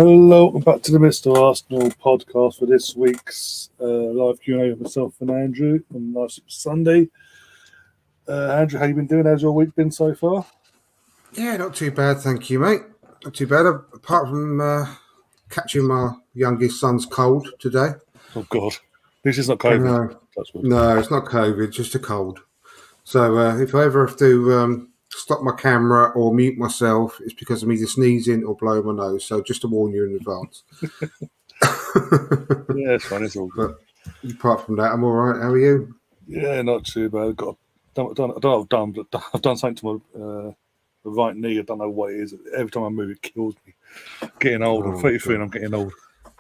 Hello, welcome back to the Mr. Arsenal podcast for this week's live Q&A with myself and Andrew on last Sunday. Andrew, how you been doing? How's your week been so far? Yeah, not too bad, thank you, mate. Not too bad, apart from catching my youngest son's cold today. Oh, God. This is not COVID. No, it's not COVID, just a cold. So if I ever have to stop my camera or mute myself, it's because I'm either sneezing or blowing my nose. So just to warn you in advance. Yeah, it's fine. It's all good. But apart from that, I'm all right. How are you? Yeah, not too bad. I don't know what I've done, but I've done something to my right knee. I don't know what it is. Every time I move, it kills me. Getting old. I'm 33 and I'm getting old.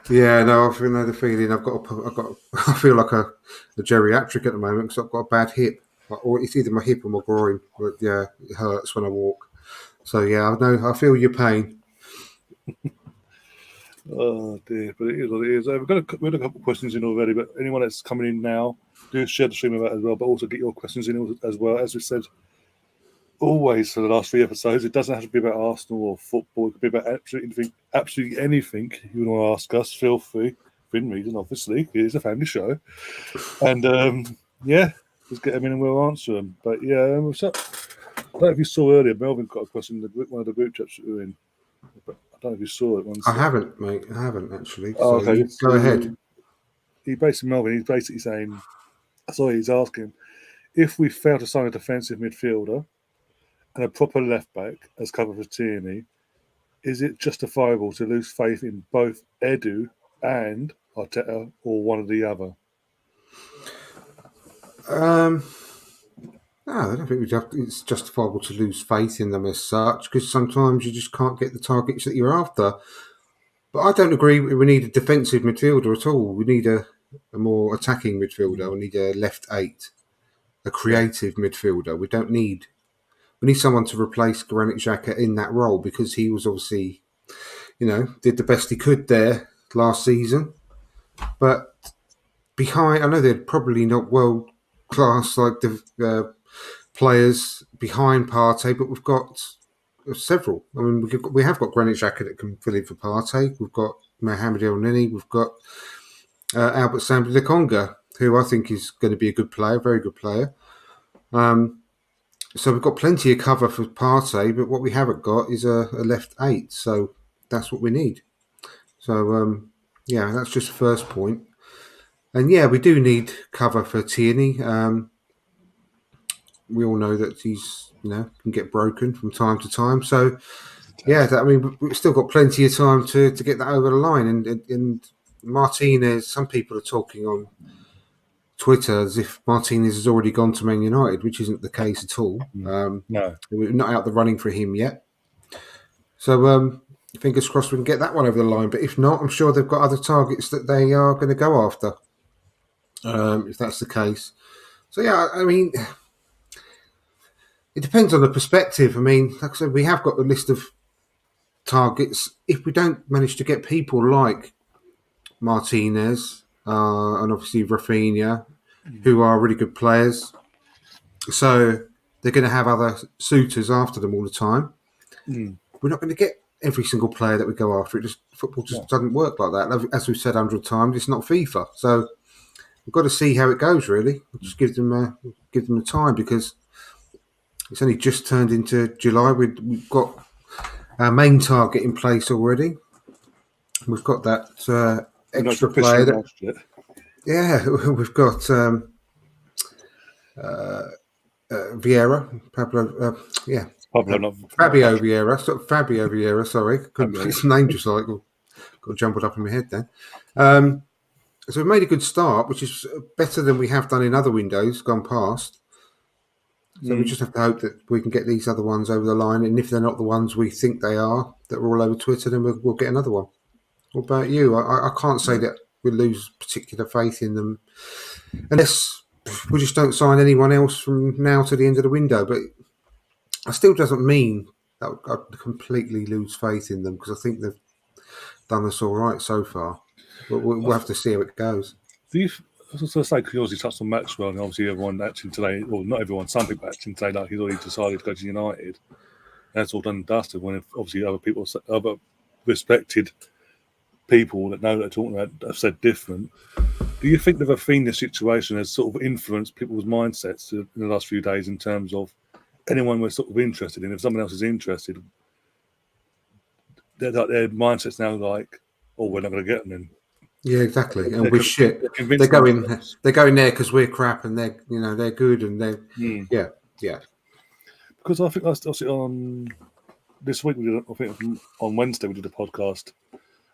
Yeah, no, I feel the feeling. I feel like a geriatric at the moment because I've got a bad hip. Or it's either my hip or my groin, but yeah, it hurts when I walk. So yeah, I feel your pain. Oh dear, but it is what it is. We've got a couple of questions in already, but anyone that's coming in now, do share the stream about it as well, but also get your questions in as well. As we said always for the last 3 episodes, it doesn't have to be about Arsenal or football. It could be about absolutely anything you want to ask us. Feel free. Within reason, obviously. It is a family show. And yeah, just get them in and we'll answer them. But yeah, what's up? I don't know if you saw earlier, Melvin got a question in one of the group chats that we were in. But I don't know if you saw it. I haven't, mate. I haven't actually. Oh, so okay. Go ahead. He's basically saying, he's asking, if we fail to sign a defensive midfielder and a proper left back as cover for Tierney, is it justifiable to lose faith in both Edu and Arteta or one or the other? No, I don't think it's justifiable to lose faith in them as such, because sometimes you just can't get the targets that you're after. But I don't agree we need a defensive midfielder at all. We need a more attacking midfielder. We need a left 8, a creative midfielder. We need someone to replace Granit Xhaka in that role, because he was obviously, did the best he could there last season. But behind, I know they're probably not world class like the players behind Partey, but we've got several. I mean, we have got Granit Xhaka that can fill in for Partey. We've got Mohamed Elneny. We've got Albert Sambi Lokonga, who I think is going to be a good player, very good player. So we've got plenty of cover for Partey, but what we haven't got is a left 8. So that's what we need. So yeah, that's just the first point. And yeah, we do need cover for Tierney. We all know that he's, can get broken from time to time. So, yeah, we've still got plenty of time to get that over the line. And Martinez, some people are talking on Twitter as if Martinez has already gone to Man United, which isn't the case at all. No. We're not out the running for him yet. So, fingers crossed we can get that one over the line. But if not, I'm sure they've got other targets that they are going to go after, if that's the case. So, yeah, I mean, it depends on the perspective. I mean, like I said, we have got a list of targets. If we don't manage to get people like Martinez and obviously Rafinha, who are really good players, so they're going to have other suitors after them all the time. We're not going to get every single player that we go after. Football just doesn't work like that. As we've said 100 times, it's not FIFA. So we've got to see how it goes, really. We'll just give them the time, because it's only just turned into July. We've got our main target in place already. We've got that extra player. Yeah, we've got Vieira, Fabio Vieira. Sorry, couldn't put his name just like got jumbled up in my head then. So we've made a good start, which is better than we have done in other windows gone past. So we just have to hope that we can get these other ones over the line. And if they're not the ones we think they are, that are all over Twitter, then we'll get another one. What about you? I can't say that we lose particular faith in them unless we just don't sign anyone else from now to the end of the window. But it still doesn't mean that I'd completely lose faith in them, because I think they've done us all right so far. But we'll have to see how it goes. I was going to say, because you obviously touched on Maxwell, and obviously everyone acting today, or not everyone, some people acting today like he's already decided to go to United. That's all done and dusted, when obviously other respected people that know that are talking about have said different. Do you think the Rafinha situation has sort of influenced people's mindsets in the last few days in terms of anyone we're sort of interested in? If someone else is interested, their mindset's now like, oh, we're not going to get them in. Yeah, exactly. And we're shit. They're They're convinced going. themselves. They're going there because we're crap, and they're good, and they're yeah. Because I think that's obviously on this week. I think on Wednesday we did a podcast.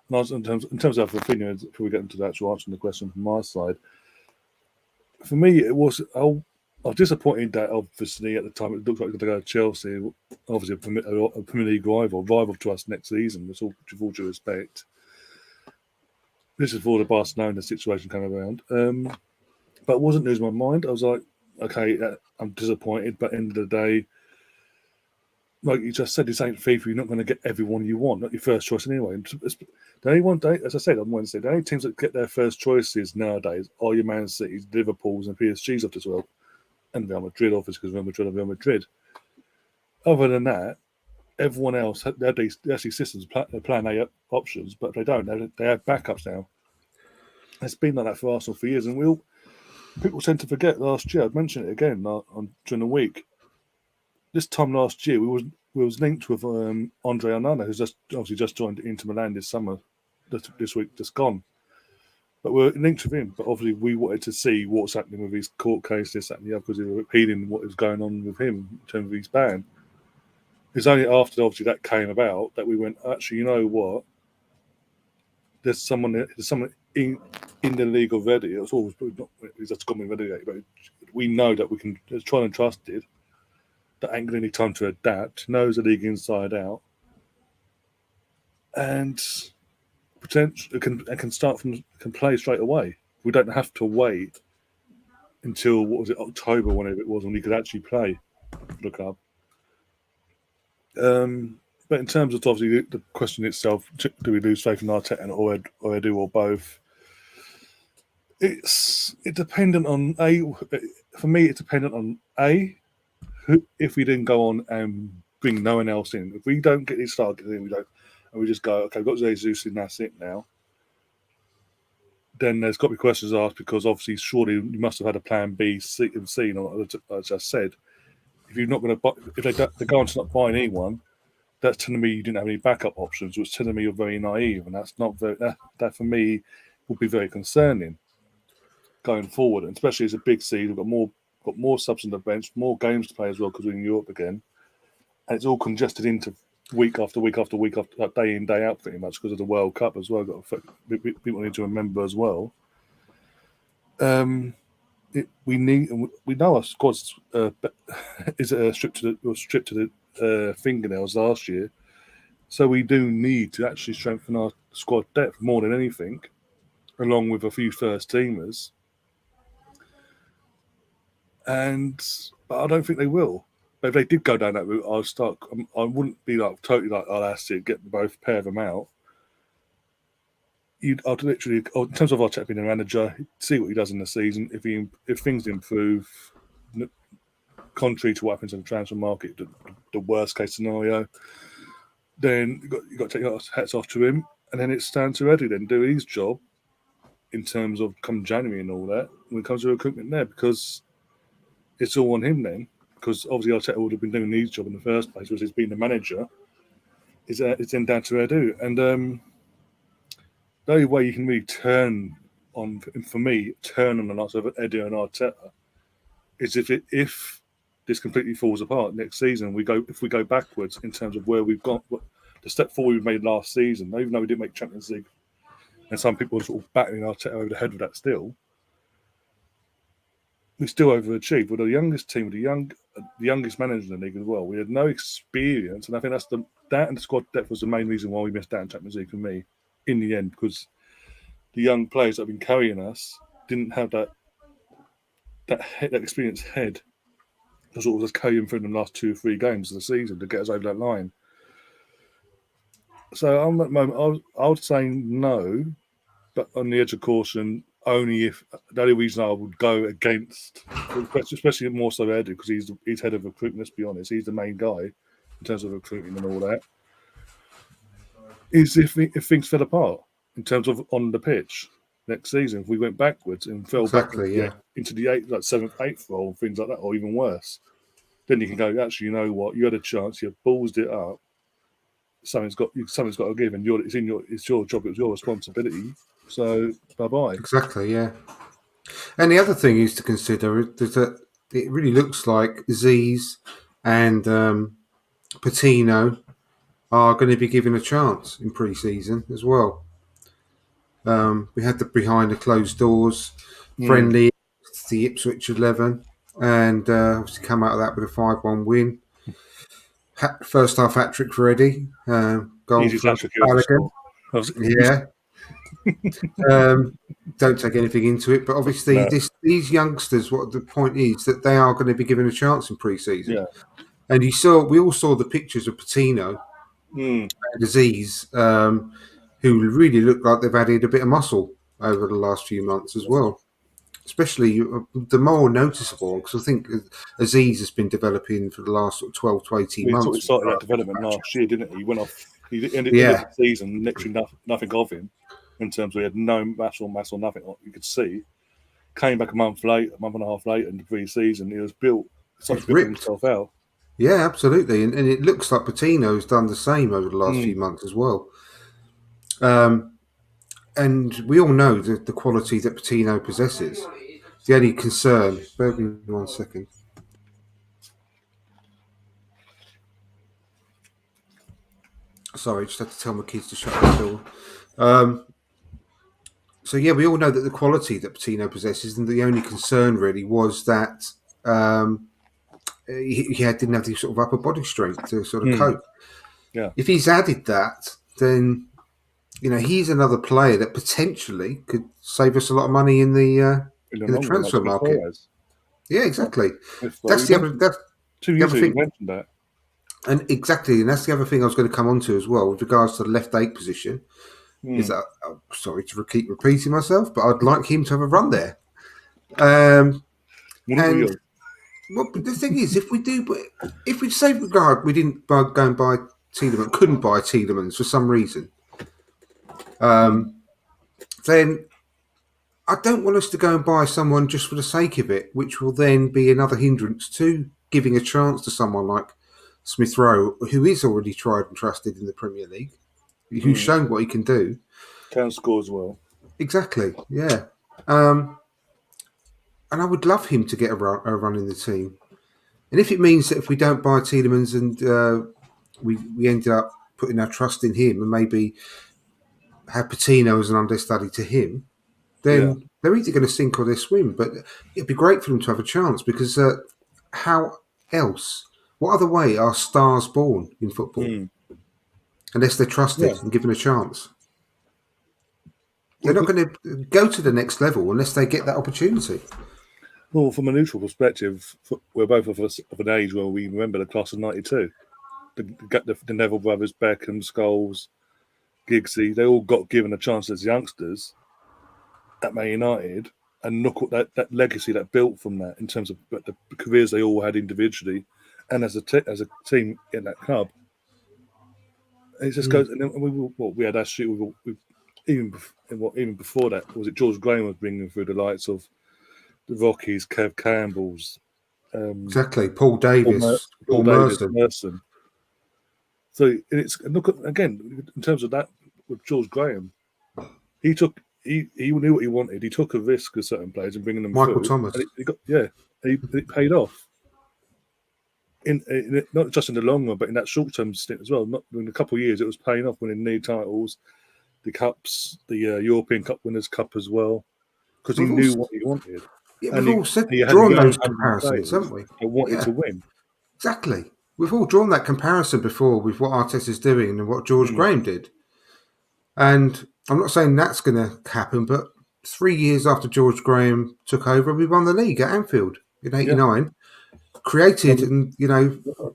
And I was, in terms of Rafinha, before we get into the actual answering the question from my side, for me it was I was disappointed that obviously at the time it looked like they were going to go to Chelsea, obviously a Premier League rival to us next season. With all due respect, this is before the Barcelona situation came around. But I wasn't losing my mind. I was like, okay, I'm disappointed, but at the end of the day, like you just said, this ain't FIFA. You're not going to get everyone you want, not your first choice anyway. The only one day, as I said on Wednesday, the only teams that get their first choices nowadays are your Man Cities, Liverpools, and PSGs up as well, and Real Madrid, obviously, because Real Madrid and Real Madrid. Other than that, everyone else they have these systems, plan A options, but they don't. They have backups now. It's been like that for Arsenal for years, and people tend to forget. Last year, I'd mention it again during the week. This time last year, we was linked with Andre Onana, who's obviously just joined Inter Milan this summer, this week, just gone. But we're linked with him. But obviously, we wanted to see what's happening with his court case, this, that, and the other, because we were repeating what was going on with him in terms of his ban. It's only after obviously that came about that we went, actually, you know what? There's someone in the league already. It's always not. He's just got me relegated, but we know that we can. It's tried and trusted. That ain't going to need time to adapt. Knows the league inside out, and potentially can play straight away. We don't have to wait until October, whenever it was, when we could actually play. Look up. But in terms of obviously the question itself, do we lose faith in Arteta or Edu or both? It's dependent on for me, it's dependent on if we didn't go on and bring no one else in. If we don't get these starters in, we just go, okay, we've got Jesus in, that's it now. Then there's got to be questions asked, because obviously, surely you must have had a plan B, C, and C. As I just said, if you're not going to, if they go on to not buy anyone, that's telling me you didn't have any backup options, which is telling me you're very naive, and that's not very. That for me would be very concerning going forward, and especially as a big seed. We've got more subs on the bench, more games to play as well, because we're in Europe again, and it's all congested into week after week after week after day in, day out, pretty much, because of the World Cup as well. People need to remember as well. We know our squad's is stripped to the fingernails last year, so we do need to actually strengthen our squad depth more than anything, along with a few first teamers. But I don't think they will. But if they did go down that route, I wouldn't be like totally like, oh, that's it, get both pair of them out. I'd literally, in terms of Arteta being a manager, see what he does in the season. If things improve, contrary to what happens in the transfer market, the worst case scenario, then you've got to take your hats off to him, and then it's down to Edu then do his job in terms of come January and all that when it comes to recruitment there, because it's all on him then. Because obviously Arteta would have been doing his job in the first place, because he's been the manager. It's then down to Edu, and the only way you can really turn on the likes of Edu and Arteta is if this completely falls apart next season. If we go backwards in terms of where we've got the step forward we made last season, even though we didn't make Champions League, and some people are sort of battering Arteta over the head with that still. We still overachieved. We're the youngest team, the youngest manager in the league as well. We had no experience, and I think that and the squad depth was the main reason why we missed out in Champions League for me in the end, because the young players that have been carrying us didn't have that experienced head to sort of just carry them through the last 2 or 3 games of the season to get us over that line. So I'm at the moment, I would say no, but on the edge of caution, only if the only reason I would go against, especially more so Edu, because he's head of recruitment. Let's be honest, he's the main guy in terms of recruiting and all that. Is if things fell apart, in terms of on the pitch next season. If we went backwards and fell backwards into the seventh, eighth role, and things like that, or even worse, then you can go. Actually, you know what? You had a chance. You ballsed it up. Something's got to give, and it's your job. It's your responsibility. So bye bye. Exactly. Yeah. And the other thing is to consider is that it really looks like Z's and Patino are going to be given a chance in pre-season as well. We had the behind the closed doors friendly to the Ipswich 11, and obviously come out of that with a 5-1 win. First half hat trick for Eddie. Goal for Balogun. Yeah. Don't take anything into it, but obviously these youngsters. What the point is that they are going to be given a chance in pre-season. Yeah. And we all saw the pictures of Patino and Aziz, who really look like they've added a bit of muscle over the last few months as well. Especially the more noticeable, because I think Aziz has been developing for the last 12 to 18 months. He started that development last year, didn't he? He went off. He ended the season literally nothing of him in terms of he had no mass or nothing. You could see. Came back a month and a half later in the pre-season. He was built. Started building himself out. Yeah, absolutely, and it looks like Patino's done the same over the last few months as well. And we all know the quality that Patino possesses. The only concern... Bear with me 1 second. Sorry, just had to tell my kids to shut the door. So, yeah, we all know that the quality that Patino possesses, and the only concern really was that he didn't have the sort of upper body strength to sort of cope. Yeah. If he's added that, then... he's another player that potentially could save us a lot of money in the transfer market. Yeah, exactly. That's the other thing. Mentioned that. And exactly, and that's the other thing I was going to come on to as well with regards to the left 8 position. Is that sorry to keep repeating myself, but I'd like him to have a run there. Well, the thing is, if we say regard we didn't go and buy Tielemans, couldn't buy Tielemans for some reason. Then I don't want us to go and buy someone just for the sake of it, which will then be another hindrance to giving a chance to someone like Smith Rowe, who is already tried and trusted in the Premier League, who's shown what he can do. Can score as well. Exactly, yeah. And I would love him to get a run in the team. And if it means that if we don't buy Tielemans and we ended up putting our trust in him and maybe have Patino as an understudy to him, then they're either going to sink or they swim. But it'd be great for them to have a chance because how else? What other way are stars born in football? Unless they're trusted and given a chance. They're not going to go to the next level unless they get that opportunity. Well, from a neutral perspective, we're both of us of an age where we remember the class of '92. The Neville brothers, Beckham, Scholes, Giggsy, they all got given a chance as youngsters at Man United, and look what that legacy that built from that in terms of the careers they all had individually and as a team in that club. It just goes, and then we had actually even before that, was it George Graham was bringing through the likes of the Rockies, Kev Campbell's, exactly, Paul Davis, Paul Merson. So it's look again in terms of that with George Graham, he knew what he wanted. He took a risk with certain players and bringing them Michael through. Thomas. It paid off. In not just in the long run, but in that short-term stint as well. Not in a couple of years, it was paying off, winning league titles, the cups, the European Cup Winners' Cup as well, because he knew what he wanted. Yeah, we've all drawn those comparisons, haven't we? He wanted to win. Exactly. We've all drawn that comparison before with what Arteta's doing and what George Graham did. And I'm not saying that's going to happen, but 3 years after George Graham took over, we won the league at Anfield in '89. Yeah. Created and,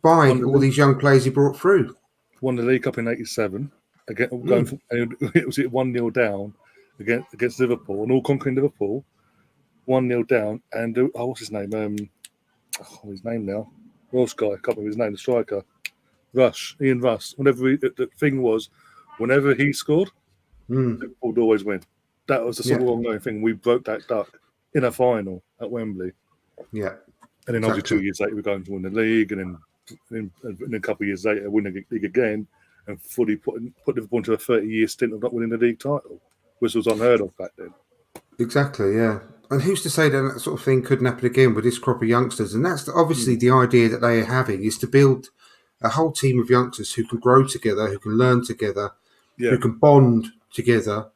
by all these young players he brought through. Won the League Cup in '87. Again, it was 1-0 down against Liverpool, and all conquering Liverpool. 1-0 down, and what's his name? His name now. Welsh guy, I can't remember his name. The striker, Ian Rush. Whenever the thing was, whenever he scored, Liverpool would always win. That was the sort of ongoing thing. We broke that duck in a final at Wembley. Yeah. And then obviously 2 years later, we're going to win the league, and then a couple of years later, win the league again, and fully put Liverpool into a 30-year stint of not winning the league title, which was unheard of back then. Exactly, yeah. And who's to say that sort of thing couldn't happen again with this crop of youngsters? And that's obviously the idea that they are having, is to build a whole team of youngsters who can grow together, who can learn together, who can bond together,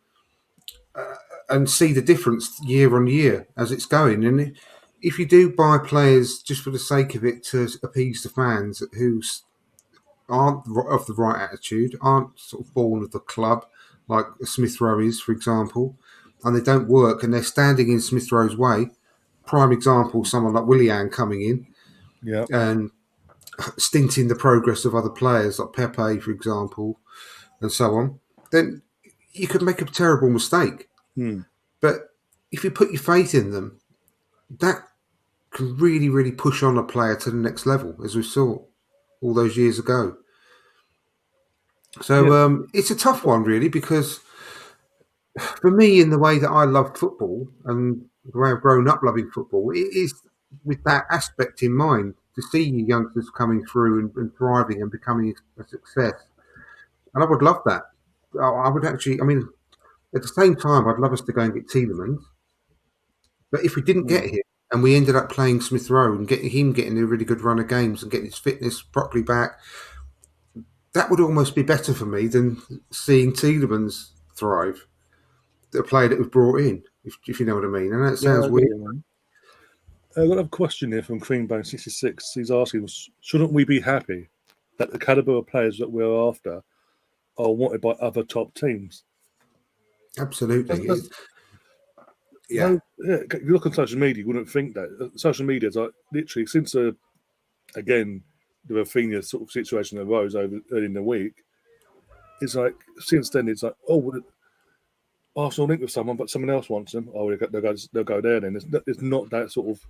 and see the difference year on year as it's going. And if you do buy players just for the sake of it to appease the fans who aren't of the right attitude, aren't sort of born of the club, like Smith Rowe is, for example, and they don't work and they're standing in Smith Rowe's way. Prime example, someone like Willian coming in and stinting the progress of other players like Pepe, for example, and so on, then you could make a terrible mistake. But if you put your faith in them, that can really, really push on a player to the next level, as we saw all those years ago. So it's a tough one, really, because for me, in the way that I love football and the way I've grown up loving football, it is with that aspect in mind, to see youngsters coming through and thriving and becoming a success. And I would love that. I would actually, at the same time, I'd love us to go and get Tielemans. But if we didn't get him and we ended up playing Smith Rowe and getting a really good run of games and getting his fitness properly back, that would almost be better for me than seeing Tielemans thrive. The player that was brought in, if you know what I mean. And that sounds weird. I've got a question here from Creambone66. He's asking, shouldn't we be happy that the calibre of players that we're after are wanted by other top teams? Absolutely. If you look on social media, you wouldn't think that. Social media is like literally since, again, the Rafinha sort of situation arose early in the week, it's like, since then, it's like, Arsenal link with someone, but someone else wants them. Oh, they'll go there then. It's not that sort of,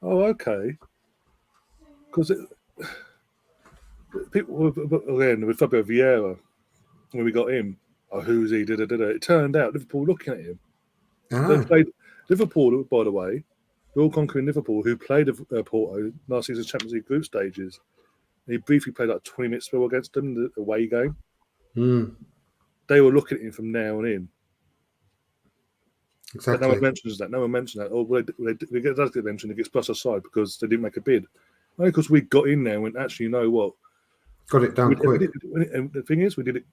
okay. Because people, again, with Fabio Vieira, when we got him, who's he? It turned out Liverpool looking at him. They played Liverpool, by the way, the all-conquering Liverpool, who played Porto last season's Champions League group stages. He briefly played like 20 minutes spell against them in the away game. They were looking at him from now on in. Exactly. But no one mentions that. No one mentions that. They does get mentioned. It gets brushed aside because they didn't make a bid. Only because we got in there and went, actually, you know what? Got it done quick. And the thing is, we did it.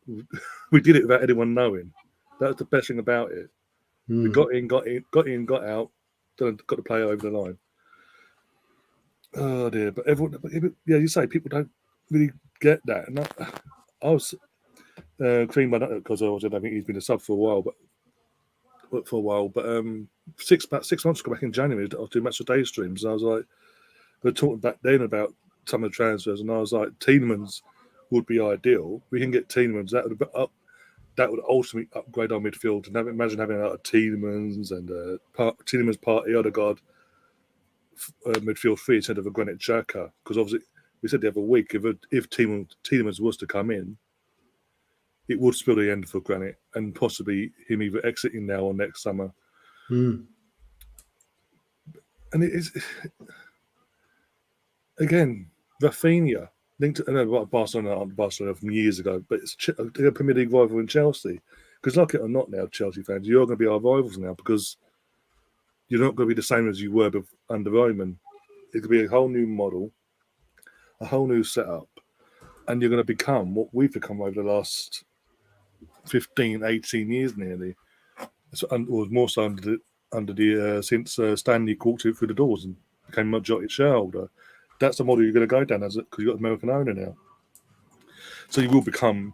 We did it without anyone knowing. That's the best thing about it. We got in, got out, then got the player over the line. Oh dear! But everyone, you say people don't really get that. And I was clean by that because I don't think he's been a sub for a while, but. About 6 months ago, back in January, I was doing match of day streams, and I was like, we were talking back then about some of the transfers, and I was like, Tielemans would be ideal. We can get Tielemans. That would ultimately upgrade our midfield. And imagine having a Tielemans and Tielemans, Partey, Odegaard midfield three instead of a Granit Xhaka. Because obviously, we said the other week, if Tielemans was to come in, it would spell the end for Granit and possibly him either exiting now or next summer. And it is, again, Rafinha, linked to Barcelona from years ago, but it's a Premier League rival in Chelsea. Because like it or not now, Chelsea fans, you're going to be our rivals now because you're not going to be the same as you were under Roman. It could be a whole new model, a whole new setup, and you're going to become what we've become over the last 15, 18 years nearly, or more so since Stanley walked through the doors and became a majority shareholder. That's the model you're going to go down as it because you've got an American owner now. So you will become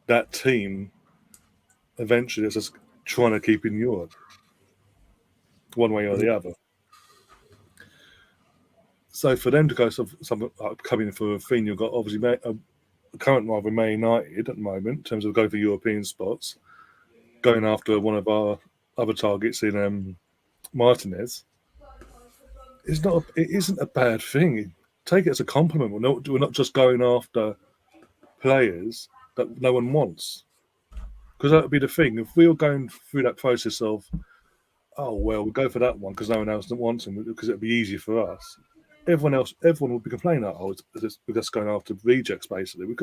that team eventually that's just trying to keep in Europe, one way or the other. So for them to go something like coming for Rafinha, you've got obviously a current rival Man United at the moment in terms of going for European spots, going after one of our other targets in Martinez. It isn't a bad thing. Take it as a compliment. We're not just going after players that no one wants. Because that would be the thing. If we were going through that process of, oh, well, we'll go for that one because no one else wants him because it'd be easy for us. Everyone would be complaining, oh, we're just going after rejects, basically.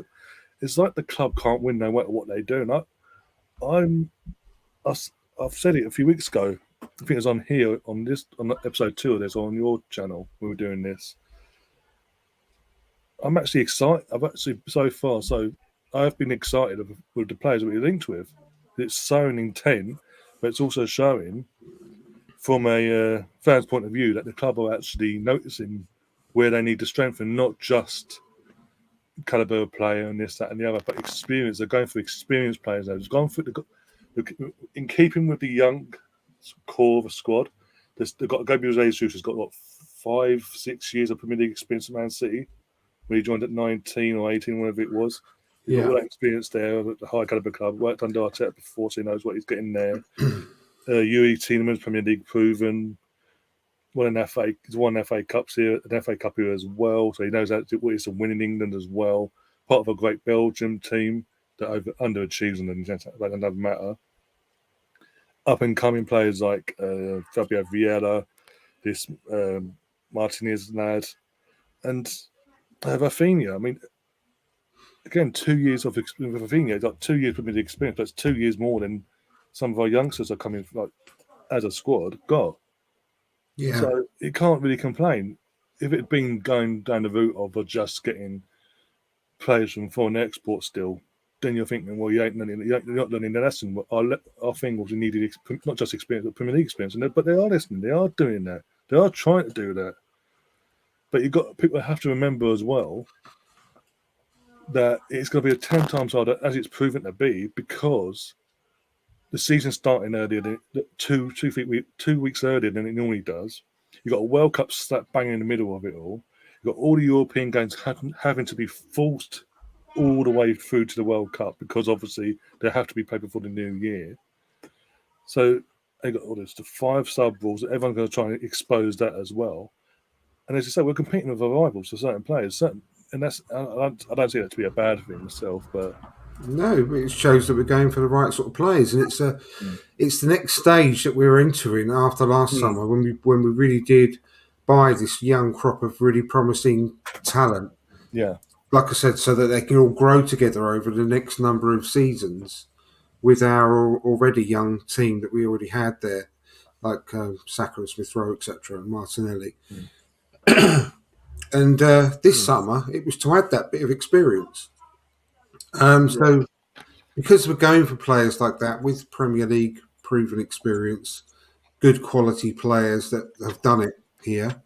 It's like the club can't win no matter what they do. And I've said it a few weeks ago. I think it was on here, on episode 2 of this, on your channel, we were doing this. I'm actually excited. I've been excited with the players that we linked with. It's showing intent, but it's also showing from a fan's point of view that the club are actually noticing where they need to strengthen, not just caliber of player and this, that, and the other, but experience. They're going for experienced players now. They've gone for in keeping with the young core of a squad. They've got Gabriel Jesus, who's got 5-6 years of Premier League experience at Man City. When he joined at 19 or 18, whatever it was. He's got all that experience there at the high caliber club. Worked under Arteta before, so he knows what he's getting there. Yuri Tielemans, Premier League proven. He's won FA Cups here, an FA Cup here as well, so he knows what it's to win in England as well. Part of a great Belgium team that underachieves, and that doesn't matter. Up and coming players like Fabio Vieira, this Martinez lad, and Rafinha. I mean, again, 2 years of experience with Rafinha. He's got 2 years Premier League experience. That's 2 years more than some of our youngsters are coming as a squad got. Yeah. So you can't really complain. If it had been going down the route of just getting players from foreign export still, then you're thinking, well, you're not learning the lesson. Our thing was we needed not just experience, but Premier League experience. But they are listening. They are doing that. They are trying to do that. But people have to remember as well that it's going to be 10 times harder, as it's proven to be, because the season's starting earlier than 2 weeks earlier than it normally does. You've got a World Cup slap bang in the middle of it all. You've got all the European games having to be forced all the way through to the World Cup because obviously they have to be played before the new year. So they got all this, the 5 sub rules. Everyone's going to try and expose that as well. And as you say, we're competing with our rivals for certain players. And that's I don't see that to be a bad thing myself, but no, it shows that we're going for the right sort of players, and it's the next stage that we're entering after last summer when we really did buy this young crop of really promising talent. Yeah, like I said, so that they can all grow together over the next number of seasons with our already young team that we already had there, like Saka and Smith Rowe, etc., and Martinelli. And this summer, it was to add that bit of experience. So because we're going for players like that with Premier League proven experience, good quality players that have done it here,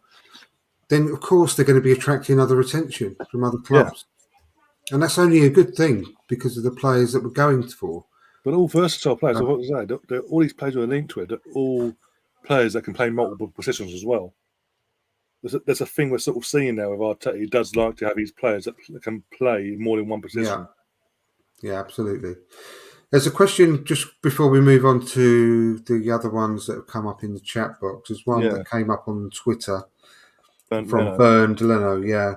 then of course they're going to be attracting other attention from other clubs. Yeah. And that's only a good thing because of the players that we're going for. But all versatile players, all these players we're linked with are all players that can play multiple positions as well. There's a thing we're sort of seeing now with Arteta. He does like to have these players that can play more than one position. Yeah, absolutely. There's a question just before we move on to the other ones that have come up in the chat box. There's one that came up on Twitter from Bern Delano. Yeah.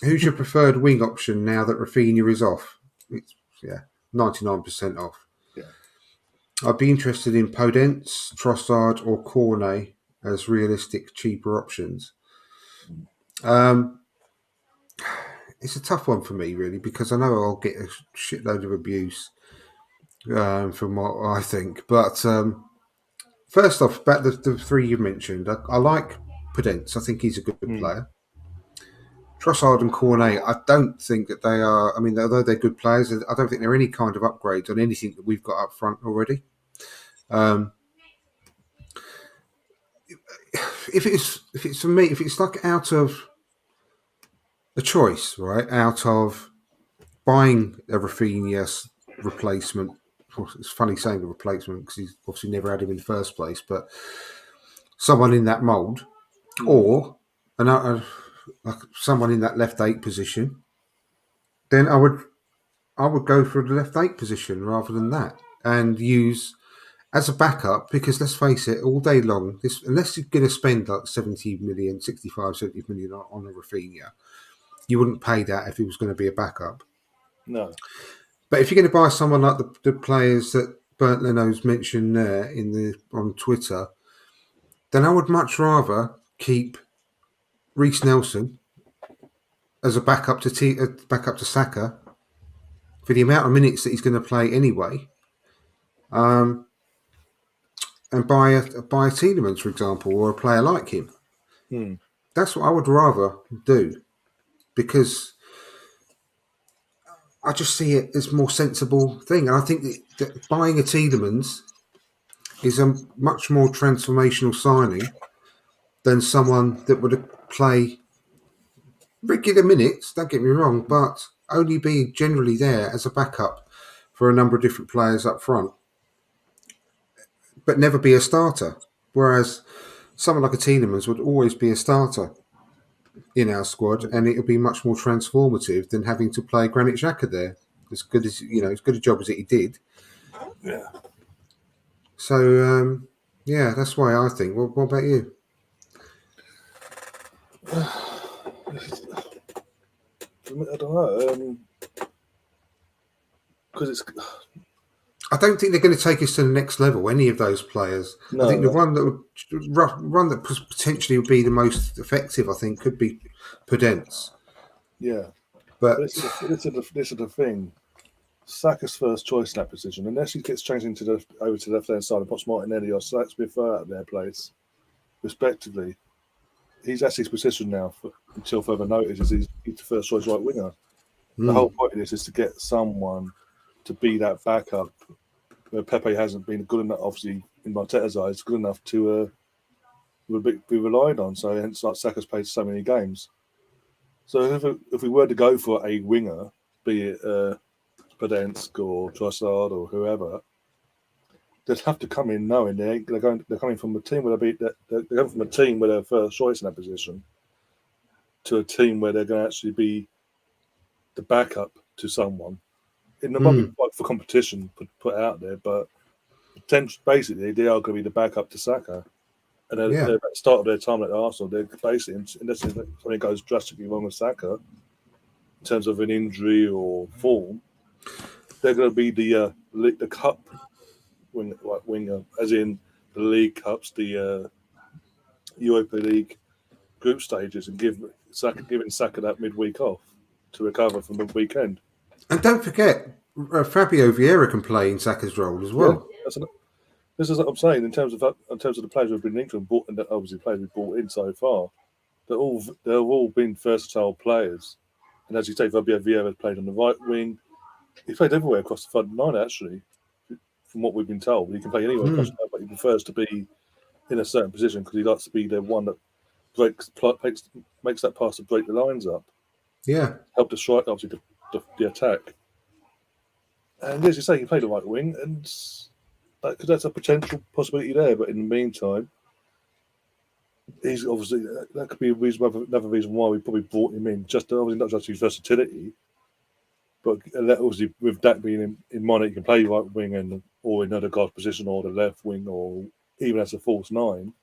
Who's your preferred wing option now that Rafinha is off? It's 99% off. Yeah. I'd be interested in Podence, Trossard, or Cornet as realistic, cheaper options. It's a tough one for me, really, because I know I'll get a shitload of abuse from what I think. But first off, about the 3 you mentioned, I like Podence. I think he's a good player. Trossard and Cornet, I don't think that they are. I mean, although they're good players, I don't think they're any kind of upgrades on anything that we've got up front already. If it's for me, if it's like out of a choice, right, out of buying a Rafinha replacement. It's funny saying a replacement because he's obviously never had him in the first place, but someone in that mould, or like someone in that left 8 position, then I would go for the left 8 position rather than that and use as a backup, because let's face it, all day long, unless you're going to spend like 70 million on a Rafinha, you wouldn't pay that if it was going to be a backup. No. But if you're going to buy someone like the players that Bernd Leno's mentioned there on Twitter, then I would much rather keep Reece Nelson as a backup to Saka for the amount of minutes that he's going to play anyway, and buy a Tielemans, for example, or a player like him. That's what I would rather do, because I just see it as a more sensible thing. And I think that buying a Tielemans is a much more transformational signing than someone that would play regular minutes, don't get me wrong, but only be generally there as a backup for a number of different players up front, but never be a starter. Whereas someone like a Tielemans would always be a starter in our squad, and it would be much more transformative than having to play Granit Xhaka there. As good a job as he did. Yeah. So that's why I think. What about you? I don't know. Because it's. I don't think they're going to take us to the next level. Any of those players. No, I think the one that potentially would be the most effective, I think, could be Podence. Yeah, but this is the thing. Saka's first choice in that position, unless he gets changed over to the left hand side and puts Martinelli or Smith at their place, respectively, he's actually his position now until further notice. He's the first choice right winger. The whole point of this is to get someone to be that backup. Where Pepe hasn't been good enough, obviously in Arteta's eyes, good enough to be relied on. So hence, like Saka's played so many games. So if we were to go for a winger, be it Podence or Trossard or whoever, they'd have to come in knowing they're coming from a team where they're coming from a team where they're first choice in that position to a team where they're going to actually be the backup to someone. It might be for competition put out there, but basically they are going to be the backup to Saka. And they're at the start of their time at Arsenal, they're basically, unless something goes drastically wrong with Saka in terms of an injury or form, they're going to be the cup winger, as in the League Cups, the Europa League group stages, and giving Saka that midweek off to recover from the weekend. And don't forget, Fabio Vieira can play in Saka's role as well. Yeah, this is what I'm saying in terms of the players who've been linked and bought, and obviously players we've bought in so far. They've all been versatile players, and as you say, Fabio Vieira played on the right wing. He played everywhere across the front line. Actually, from what we've been told, he can play anywhere across the line, but he prefers to be in a certain position because he likes to be the one that makes that pass to break the lines up. Yeah, help to strike obviously the attack. And as you say, he played the right wing, and because that's a potential possibility there. But in the meantime, he's obviously that could be another reason why we probably brought him in. Just obviously not just his versatility, but obviously with that being in mind, he can play right wing or in Odegaard's position, or the left wing, or even as a false nine.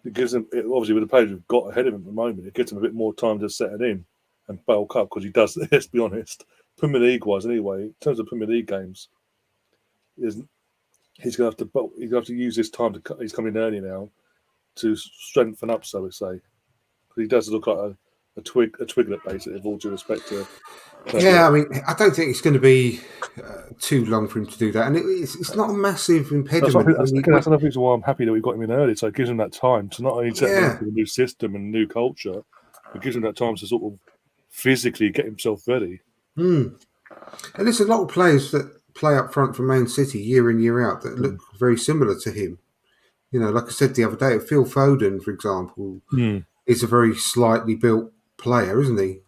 It gives him, obviously with the players we've got ahead of him at the moment, it gives him a bit more time to settle in and bulk up, because he does. Let's be honest, Premier League wise anyway, in terms of Premier League games, he's going to have to use this time he's coming early now to strengthen up, so we say. He does look like a twiglet, basically, with all due respect to. Yeah, I mean, I don't think it's going to be too long for him to do that, and it's not a massive impediment. That's another reason why I'm happy that we got him in early. So it gives him that time to not only settle into the new system and new culture, it gives him that time to sort of physically get himself ready. And there's a lot of players that play up front for Man City year in, year out that look very similar to him. You know, like I said the other day, Phil Foden, for example, is a very slightly built player, isn't he?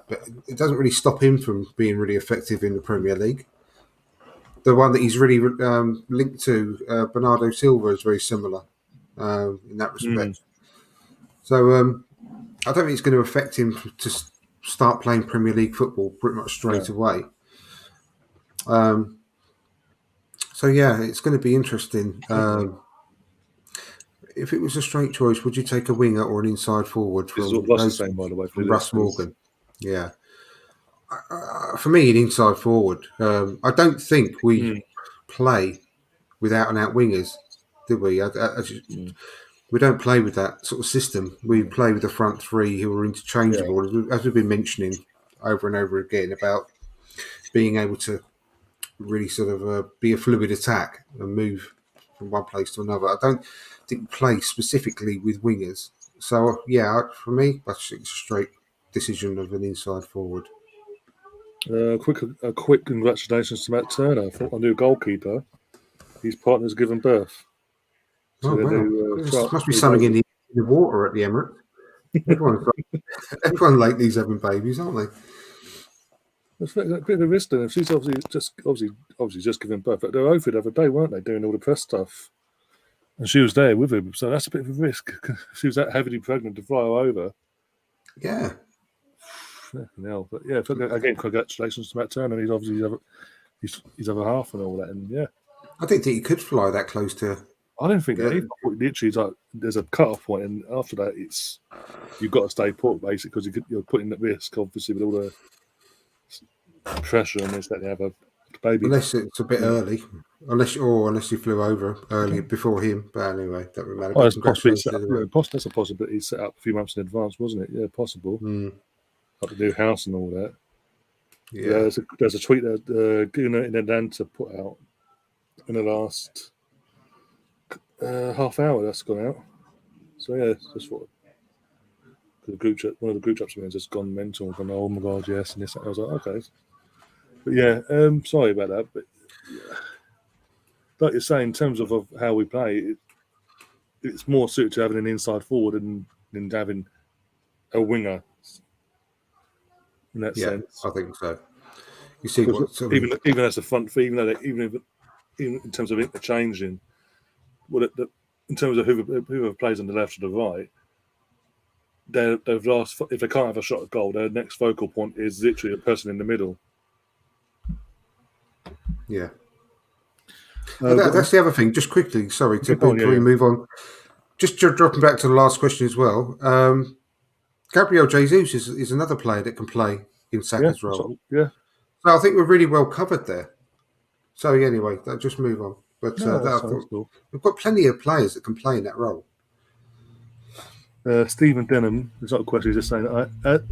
But it doesn't really stop him from being really effective in the Premier League. The one that he's really linked to, Bernardo Silva, is very similar in that respect. So I don't think it's going to affect him to start playing Premier League football pretty much straight away. So yeah, it's going to be interesting. If it was a straight choice, would you take a winger or an inside forward from Russ Morgan? Yeah, For me, an inside forward. I don't think we play without and out wingers, do we? We don't play with that sort of system. We play with the front three who are interchangeable, as we've been mentioning over and over again about being able to really sort of be a fluid attack and move from one place to another. I don't think we play specifically with wingers. So, yeah, for me, I think it's a straight decision of an inside forward. A quick congratulations to Matt Turner, our new goalkeeper. His partner's given birth. Oh, wow. There must be something in the water at the Emirates. Everyone lately is having babies, aren't they? It's a bit of a risk then. She's obviously just giving birth. But they were over the other day, weren't they, doing all the press stuff? And she was there with him, so that's a bit of a risk. She was that heavily pregnant to fly over. Yeah. No, but yeah, again, congratulations to Matt Turner. He's obviously his other half and all that, and yeah. I didn't think he could fly that close to. I don't think that. Literally, it's like there's a cut-off point, and after that, you've got to stay put basically because you're putting at risk, obviously, with all the pressure on this that they have a baby. Unless it's a bit early, unless you flew over early before him. But anyway, that doesn't matter. Oh, that's a possibility set up a few months in advance, wasn't it? Yeah, possible. Like the new house and all that. Yeah, there's a tweet that Guna in Atlanta put out in the last half hour that's gone out. So yeah, just what the group chat, one of the group chats has just gone mental, gone, oh my god, yes, and this. I was like, okay, but yeah, sorry about that, but yeah. Like you're saying, in terms of how we play, it's more suited to having an inside forward than having a winger. In that sense, I think so. You see, even as a front three, even in terms of interchanging, in terms of whoever plays on the left or the right, if they can't have a shot at goal, their next focal point is literally a person in the middle. Yeah. That's the other thing. Just quickly, sorry, before we move on. Just dropping back to the last question as well. Gabriel Jesus is another player that can play in Saka's role. Yeah. So I think we're really well covered there. So anyway, just move on. But cool. We've got plenty of players that can play in that role. Stephen Denham, there's not a question, he's just saying that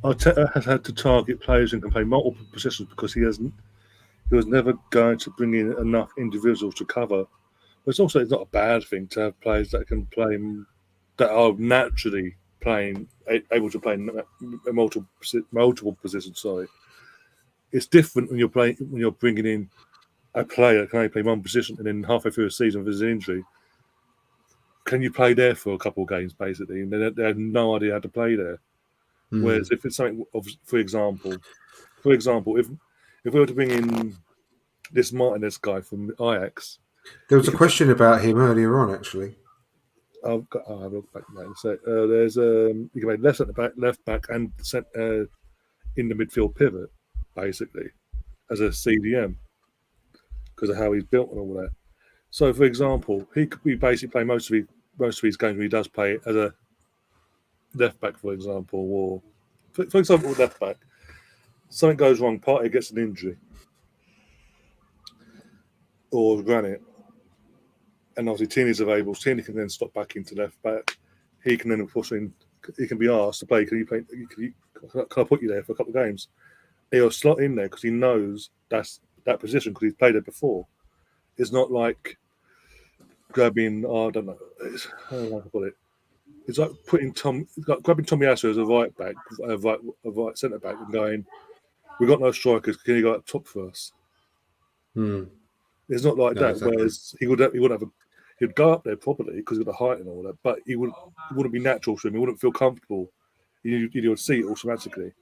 Arteta has had to target players who can play multiple positions because he was never going to bring in enough individuals to cover. But it's not a bad thing to have players that can play, that are naturally able to play multiple positions. Sorry, it's different when you're bringing in a player that can only play one position, and then halfway through a season, if there's an injury, can you play there for a couple of games basically? And they have no idea how to play there. Whereas if it's something, for example, if we were to bring in this Martinez guy from Ajax, there was a question about him earlier on, actually. I'll look back now. So there's you can play left back, and in the midfield pivot, basically, as a CDM because of how he's built and all that. So, for example, he could basically play most of his games when he does play as a left back, for example, or for example, left back. Something goes wrong, Partey gets an injury, or Granite. And obviously, Tierney's available. Tierney can then stop back into left back. He can then push in. He can be asked to play. Can I put you there for a couple of games? He'll slot in there because he knows that position because he's played it before. It's not like grabbing. I don't know. How do I put it? It's like grabbing Tommy Asu as a right back, a right centre back, and going, "We've got no strikers. Can you go up top for us?" It's not like that. Exactly. Whereas he'd go up there properly because of the height and all that, but it wouldn't be natural to him. He wouldn't feel comfortable. You would see it automatically.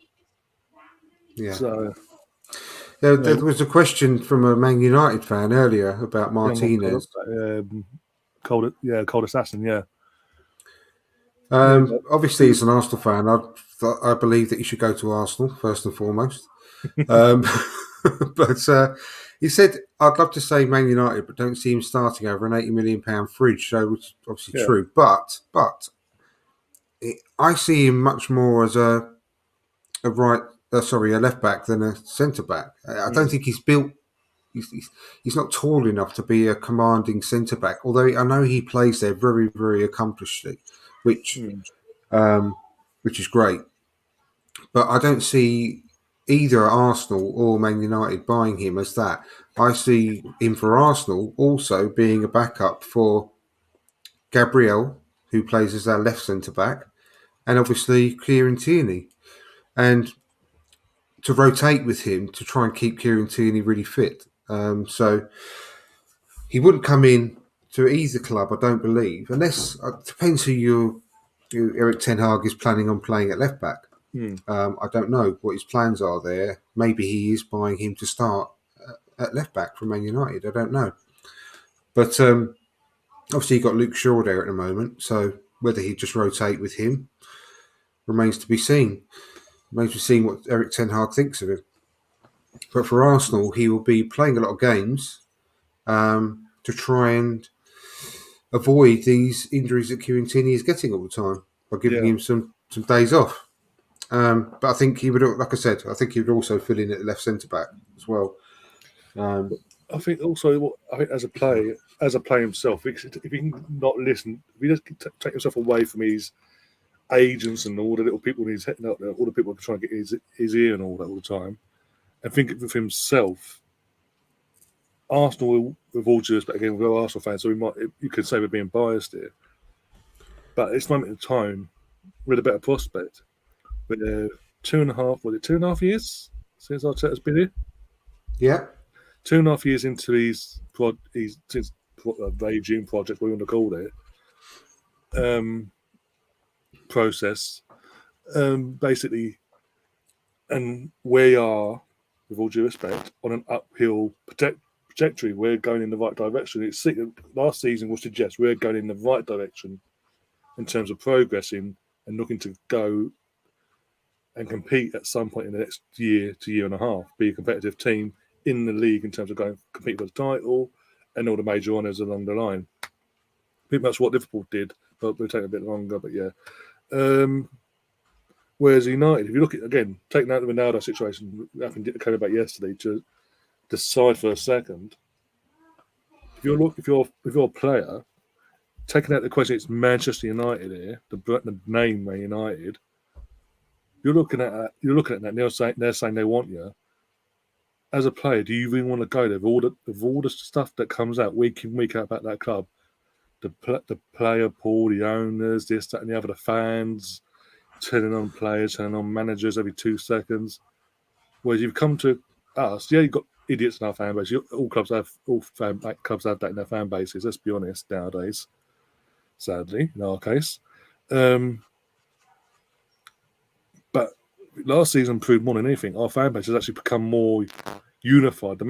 Yeah. So there was a question from a Man United fan earlier about Martinez. Cold Assassin. Yeah. Obviously, he's an Arsenal fan. I believe that he should go to Arsenal first and foremost. But he said, "I'd love to say Man United, but don't see him starting over an £80 million fridge." So it's obviously true, but I see him much more as a right left back than a centre back. I don't think he's built. He's not tall enough to be a commanding centre back. Although I know he plays there very, very accomplishedly, which which is great. But I don't see either Arsenal or Man United buying him as that. I see him for Arsenal also being a backup for Gabriel, who plays as our left centre back, and obviously Kieran Tierney. And to rotate with him to try and keep Kieran Tierney really fit. So he wouldn't come in to either club, I don't believe, unless it depends who Eric Ten Hag is planning on playing at left back. I don't know what his plans are there. Maybe he is buying him to start at left back for Man United. I don't know. But obviously, you've got Luke Shaw there at the moment. So whether he just rotate with him remains to be seen. Remains to be seen what Eric Ten Hag thinks of him. But for Arsenal, he will be playing a lot of games to try and avoid these injuries that Kieran Tierney is getting all the time by giving him some days off. But I think he would, like I said, I think he would also fill in at left centre back as well. I think also, as a player himself, if he can not listen, if he just take himself away from his agents and all the little people in his head, all the people trying to get his ear and all that all the time, and think of himself, Arsenal, with all due respect, again, we're Arsenal fans, so you could say we're being biased here, but at this moment in time, we're a better prospect. We're 2.5 years since Arteta's been here? Yeah. 2.5 years into his regime project, what you want to call it, process, basically, and we are, with all due respect, on an uphill trajectory. We're going in the right direction. Last season will suggest we're going in the right direction in terms of progressing and looking to go and compete at some point in the next year to year and a half, be a competitive team in the league in terms of going compete for the title and all the major honours along the line. Pretty much what Liverpool did, but it'll take a bit longer. But yeah. Whereas United, if you look at, again, taking out the Ronaldo situation, came about yesterday, to decide for a second, if you're a player, taking out the question, it's Manchester United here, the name Man United. You're looking at that. They're saying they want you. As a player, do you really want to go there with all the stuff that comes out week in, week out about that club? The player pool, the owners, this, that, and the other, the fans, turning on players, turning on managers every 2 seconds. Whereas you've come to us, you've got idiots in our fan base. All clubs have that in their fan bases. Let's be honest, nowadays, sadly, in our case. But last season proved more than anything, our fan base has actually become more unified.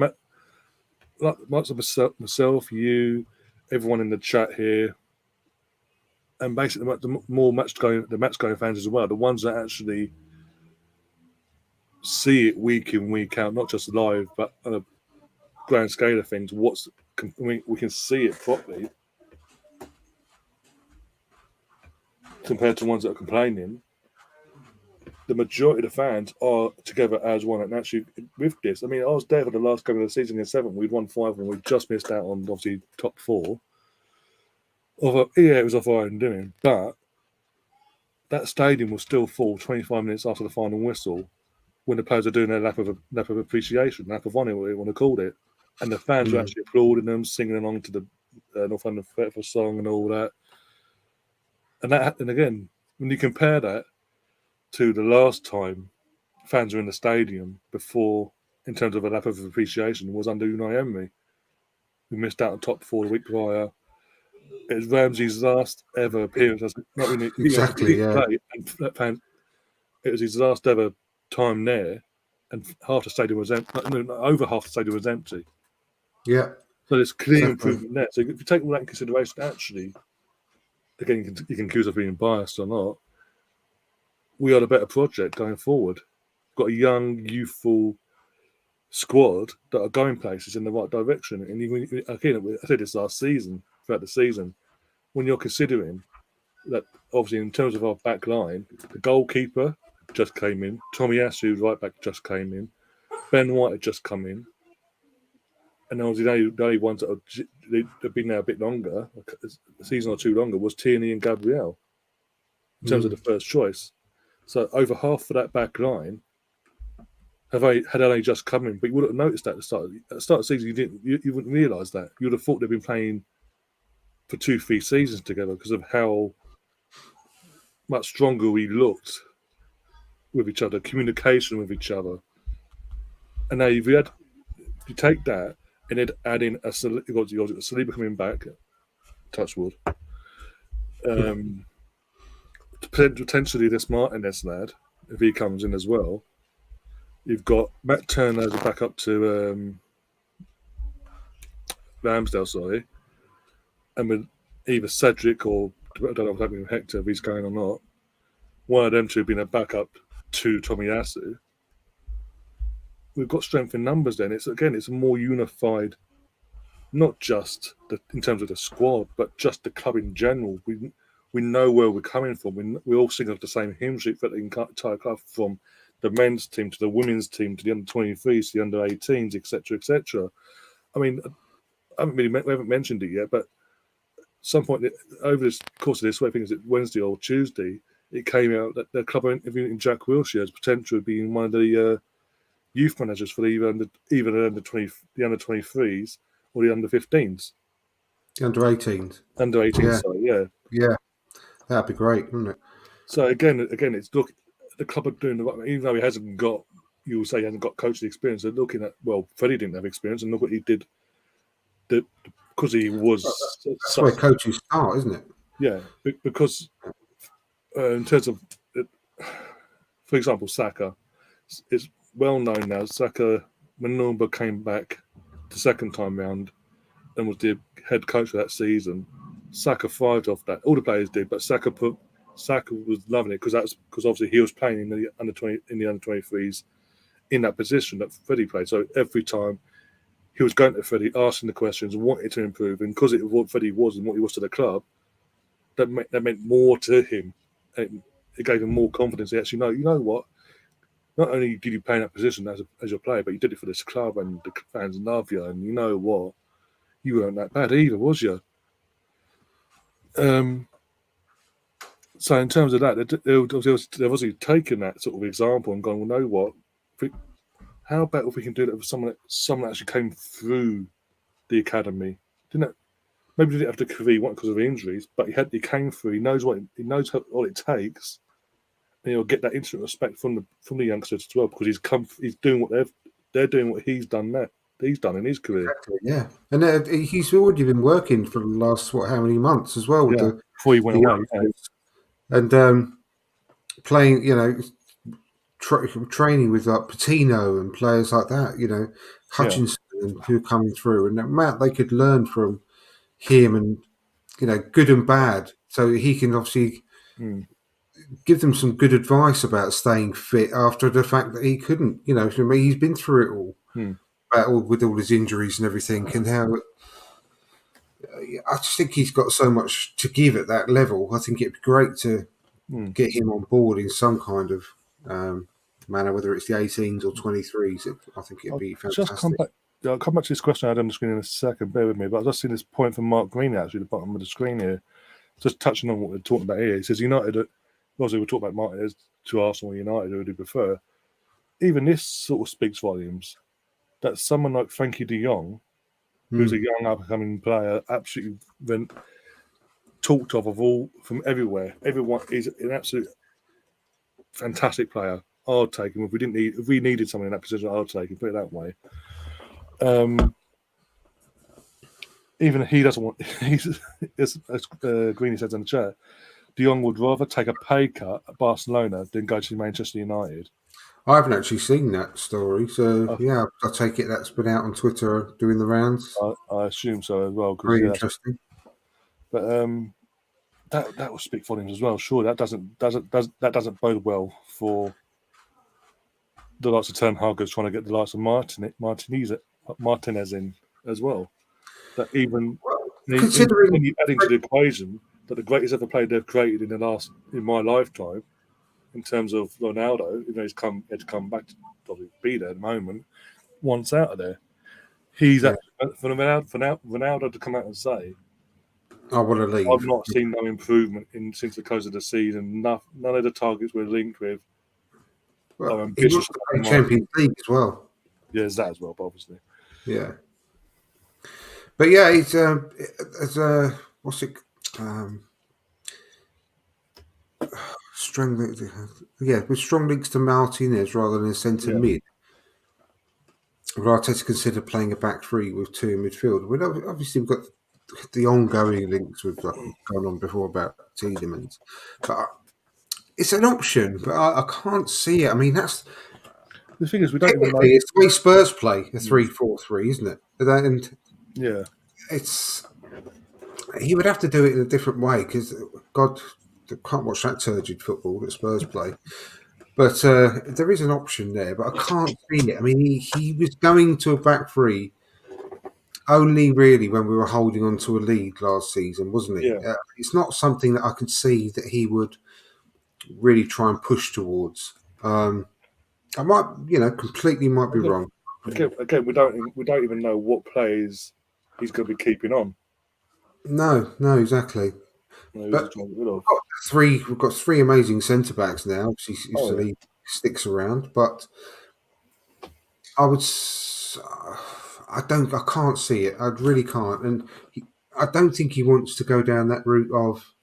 Myself, you, everyone in the chat here, and basically the match going fans as well, the ones that actually see it week in, week out, not just live, but on a grand scale of things. We can see it properly compared to ones that are complaining. The majority of the fans are together as one, and actually with this, I mean, I was there for the last game of the season in 7. We'd won 5 and we just missed out on obviously top 4. It was off our own doing, but that stadium was still full 25 minutes after the final whistle when the players are doing their lap of appreciation, lap of honour, whatever you want to call it, and the fans were actually applauding them, singing along to the Northumberland Faithful song and all that. And again, when you compare that to the last time fans were in the stadium before, in terms of a lap of appreciation, was under Unai Emery. We missed out on top 4 the week prior. It was Ramsey's last ever appearance. Exactly, yeah. It was his last ever time there, and half the stadium was empty. Over half the stadium was empty. Yeah. So there's clear improvement there. So if you take all that in consideration, actually, again, you can accuse us of being biased or not, we are the better project going forward. We've got a young, youthful squad that are going places in the right direction. And again, I said this throughout the season, when you're considering that, obviously, in terms of our back line, the goalkeeper, just came in. Tomiyasu, right back, just came in. Ben White had just come in. And obviously the only ones that have been there a bit longer, a season or two longer, was Tierney and Gabriel in terms of the first choice. So over half of that back line had only just come in, but you wouldn't have noticed that at the start of the season. You wouldn't realise that. You would have thought they'd been playing for 2-3 seasons together because of how much stronger we looked with each other, communication with each other. And now you take that and then add in Saliba coming back, touch wood. Potentially this Martinez lad, if he comes in as well. You've got Matt Turner as a backup to Ramsdale, sorry. And with either Cedric or, I don't know what's happening with Hector, if he's going or not. One of them two being a backup to Tomiyasu. We've got strength in numbers then. It's a more unified, not just in terms of the squad, but just the club in general. We know where we're coming from. We all sing of the same hymn sheet for the entire club, from the men's team to the women's team to the under-23s to the under-18s, etc., etc. I mean, we haven't mentioned it yet, but at some point over the course of this week, I think it's Wednesday or Tuesday, it came out that the club are interviewing Jack Wilshere as potential of being one of the youth managers for either the under-23s or the under-15s. The under-18s. Under-18s, sorry, yeah. Yeah, that'd be great, wouldn't it? So again, it's the club are doing the right. Even though he hasn't got, you will say he hasn't got coaching experience. They're looking at, well, Freddie didn't have experience, and look what he did. Because he was. That's where coaches start, isn't it? Yeah, because in terms of, for example, Saka, it's well known now. Saka, when Nuremberg came back the second time round and was the head coach for that season, Saka thrived off that. All the players did, but Saka was loving it because obviously he was playing in the under-23s in that position that Freddie played. So every time he was going to Freddie, asking the questions, wanted to improve, and because it was what Freddie was and what he was to the club, that meant more to him. And it gave him more confidence. He actually you know what? Not only did you play in that position as your player, but you did it for this club, and the fans love you. And you know what? You weren't that bad either, was you? So in terms of that, they've obviously taken that sort of example and gone, well, know what? How about if we can do that with someone that actually came through the academy? Maybe didn't have the career because of injuries, but he came through. He knows what it takes, and he'll get that instant respect from the youngsters as well because he's doing what they're doing what he's done there. He's done in his career. Exactly, yeah, and he's already been working for the last how many months as well. Yeah, before he went away, and playing, training with like Patino and players like that, Hutchinson and who are coming through, and the amount they could learn from him, and good and bad, so he can obviously give them some good advice about staying fit after the fact that he couldn't. He's been through it all, with all his injuries and everything, and how. I just think he's got so much to give at that level. I think it'd be great to get him on board in some kind of manner, whether it's the 18s or 23s. I think it'd be fantastic. I'll come back to this question I had on the screen in a second. Bear with me, but I've just seen this point from Mark Green actually at the bottom of the screen here. Just touching on what we're talking about here. He says United, obviously we're talking about Martinez to Arsenal or United, who do prefer. Even this sort of speaks volumes that someone like Frankie de Jong, who's a young up-and-coming player, absolutely talked of all from everywhere. Everyone is an absolute fantastic player. I'll take him. If we needed someone in that position, I'll take him. Put it that way. Even he doesn't want. As Greeny says in the chat, De Jong would rather take a pay cut at Barcelona than go to Manchester United. I haven't actually seen that story, so I take it that's been out on Twitter doing the rounds. I assume so as well. Very interesting. But that will speak volumes as well. Sure, that doesn't bode well for the likes of Ten Hag's trying to get the likes of Martinez in as well. That even when you add into the equation that the greatest ever player they've created in my lifetime in terms of Ronaldo, even though had to come back to probably be there at the moment, once out of there. He's Yeah. for Ronaldo to come out and say, I want to I've leave. not seen no improvement since the close of the season. None of the targets we're linked with are Well, he ambitious. wants to play Champions League as well. Yeah, there's that as well, obviously. Yeah. But yeah, it's what's it? Strong, yeah, with strong links to Martinez rather than a centre mid. Would Arteta consider playing a back three with two in midfield? Well, obviously, we've got the ongoing links with gone on before about Tielemans, but it's an option. But I can't see it. I mean, that's The thing is, we don't even know. it's the way Spurs play a 3-4-3, isn't it? And Yeah, it's he would have to do it in a different way because God, I can't watch that turgid football that Spurs play. But there is an option there, but I can't see it. I mean, he was going to a back three only really when we were holding on to a lead last season, wasn't he? Yeah. It's not something that I can see that he would really try and push towards. I might, completely might be wrong. Again, we don't even know what players he's going to be keeping on. No, exactly. But we've got three amazing centre backs now. Obviously, he sticks around, but I can't see it. I really can't, and I don't think he wants to go down that route of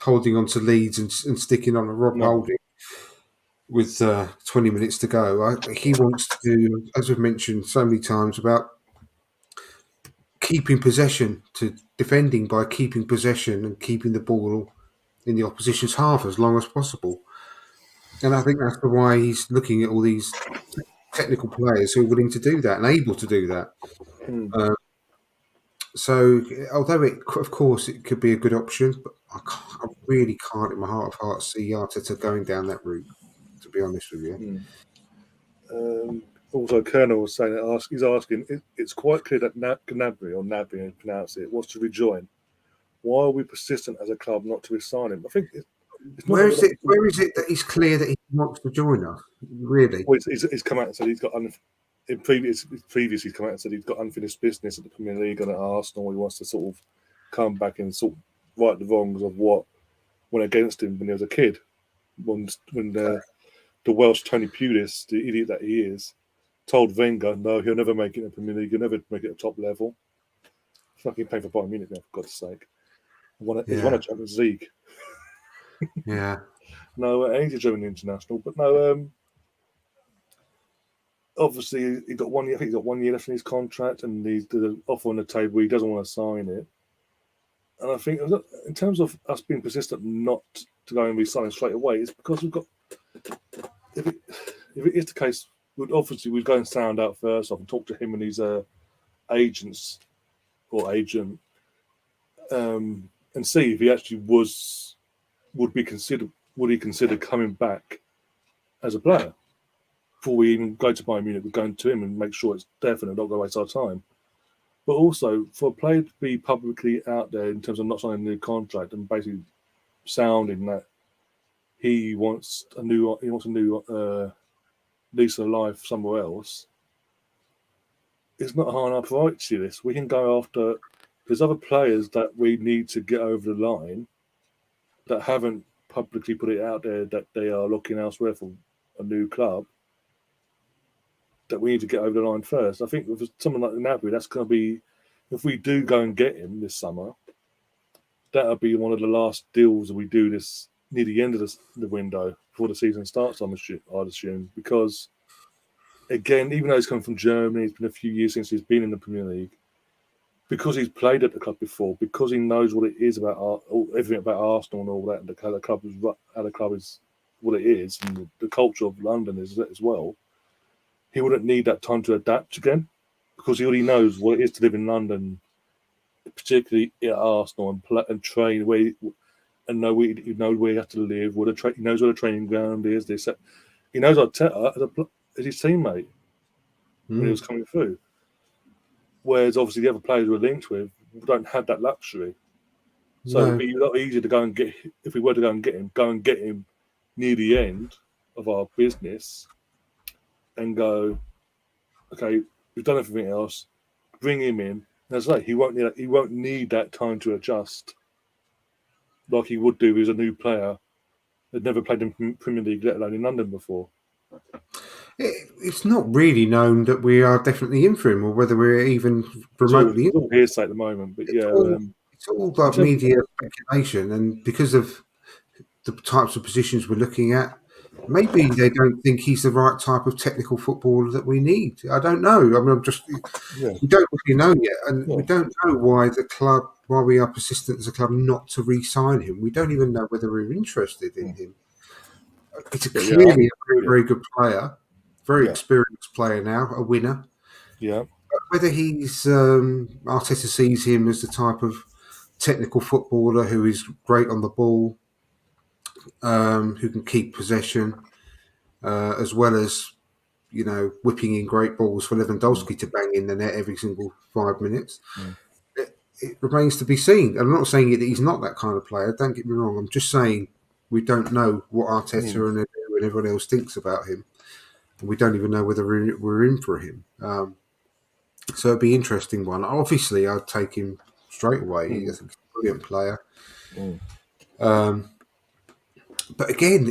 holding on to leads and sticking on a Rob Holding with 20 minutes to go. He wants to, as we've mentioned so many times, about keeping possession, to defending by keeping possession and keeping the ball in the opposition's half as long as possible. And I think that's why he's looking at all these technical players who are willing to do that and able to do that. So, although of course it could be a good option, but I really can't, in my heart of hearts, see Arteta going down that route. To be honest with you. Also, Colonel was saying that he's asking. It's quite clear that Gnabry, or Nabry, as pronounce it, wants to rejoin. Why are we persistent as a club not to resign him? I think. Where is it that he's clear that he wants to join us? Really? Well, he's come out and said he's got previously he's come out and said he's got unfinished business at the Premier League and at Arsenal. He wants to sort of come back and sort of right the wrongs of what went against him when he was a kid. When the Welsh Tony Pulis, the idiot that he is, told Wenger, no, he'll never make it in the Premier League. He'll never make it at top level. Fucking playing for Bayern Munich now, for God's sake. He's won a Champions League. Yeah. No, he's a German international, but no. Obviously, he got 1 year. I think he's got 1 year left in his contract, and there's an offer on the table. He doesn't want to sign it. And I think, in terms of us being persistent not to go and resign straight away, it's because we've got. If it is the case, we'd go and sound out first off and talk to him and his agents or agent, and see if he actually would he consider coming back as a player before we even go to Bayern Munich. We're going to him and make sure it's definite, not going to waste our time. But also for a player to be publicly out there in terms of not signing a new contract and basically sounding that he wants a new lease of life somewhere else, it's not hard enough right to see this. We can go after. There's other players that we need to get over the line that haven't publicly put it out there that they are looking elsewhere for a new club, that we need to get over the line first. I think with someone like Gnabry, that's going to be, if we do go and get him this summer, that'll be one of the last deals that we do this near the end of the window before the season starts, I'd assume. Because, again, even though he's come from Germany, it's been a few years since he's been in the Premier League, because he's played at the club before, because he knows what it is about everything about Arsenal and all that, and how the club is what it is, and the culture of London is as well. He wouldn't need that time to adapt again, because he already knows what it is to live in London, particularly at Arsenal, and train where and know where you have to live. He knows where the training ground is. He knows Arteta as his teammate when he was coming through. Whereas obviously the other players we're linked with don't have that luxury. So it'd be a lot easier to go and get, if we were to go and get him near the end of our business and go, okay, we've done everything else. Bring him in. As I say, he won't need that time to adjust like he would do if he was a new player that never played in Premier League, let alone in London before. It's not really known that we are definitely in for him, or whether we're even remotely. It's all hearsay at the moment, but it's all like media speculation, and because of the types of positions we're looking at, maybe they don't think he's the right type of technical footballer that we need. I don't know. I mean, we don't really know yet, and we don't know why we are persistent as a club not to re-sign him. We don't even know whether we're interested in him. It's clearly a very, very good player, very experienced player now, a winner. Yeah. But whether Arteta sees him as the type of technical footballer who is great on the ball, who can keep possession, as well as whipping in great balls for Lewandowski to bang in the net every single 5 minutes. It remains to be seen. I'm not saying that he's not that kind of player. Don't get me wrong. I'm just saying we don't know what Arteta and Edu and everyone else thinks about him, and we don't even know whether we're in for him. So it'd be an interesting one. Obviously, I'd take him straight away. He's a brilliant player. But again,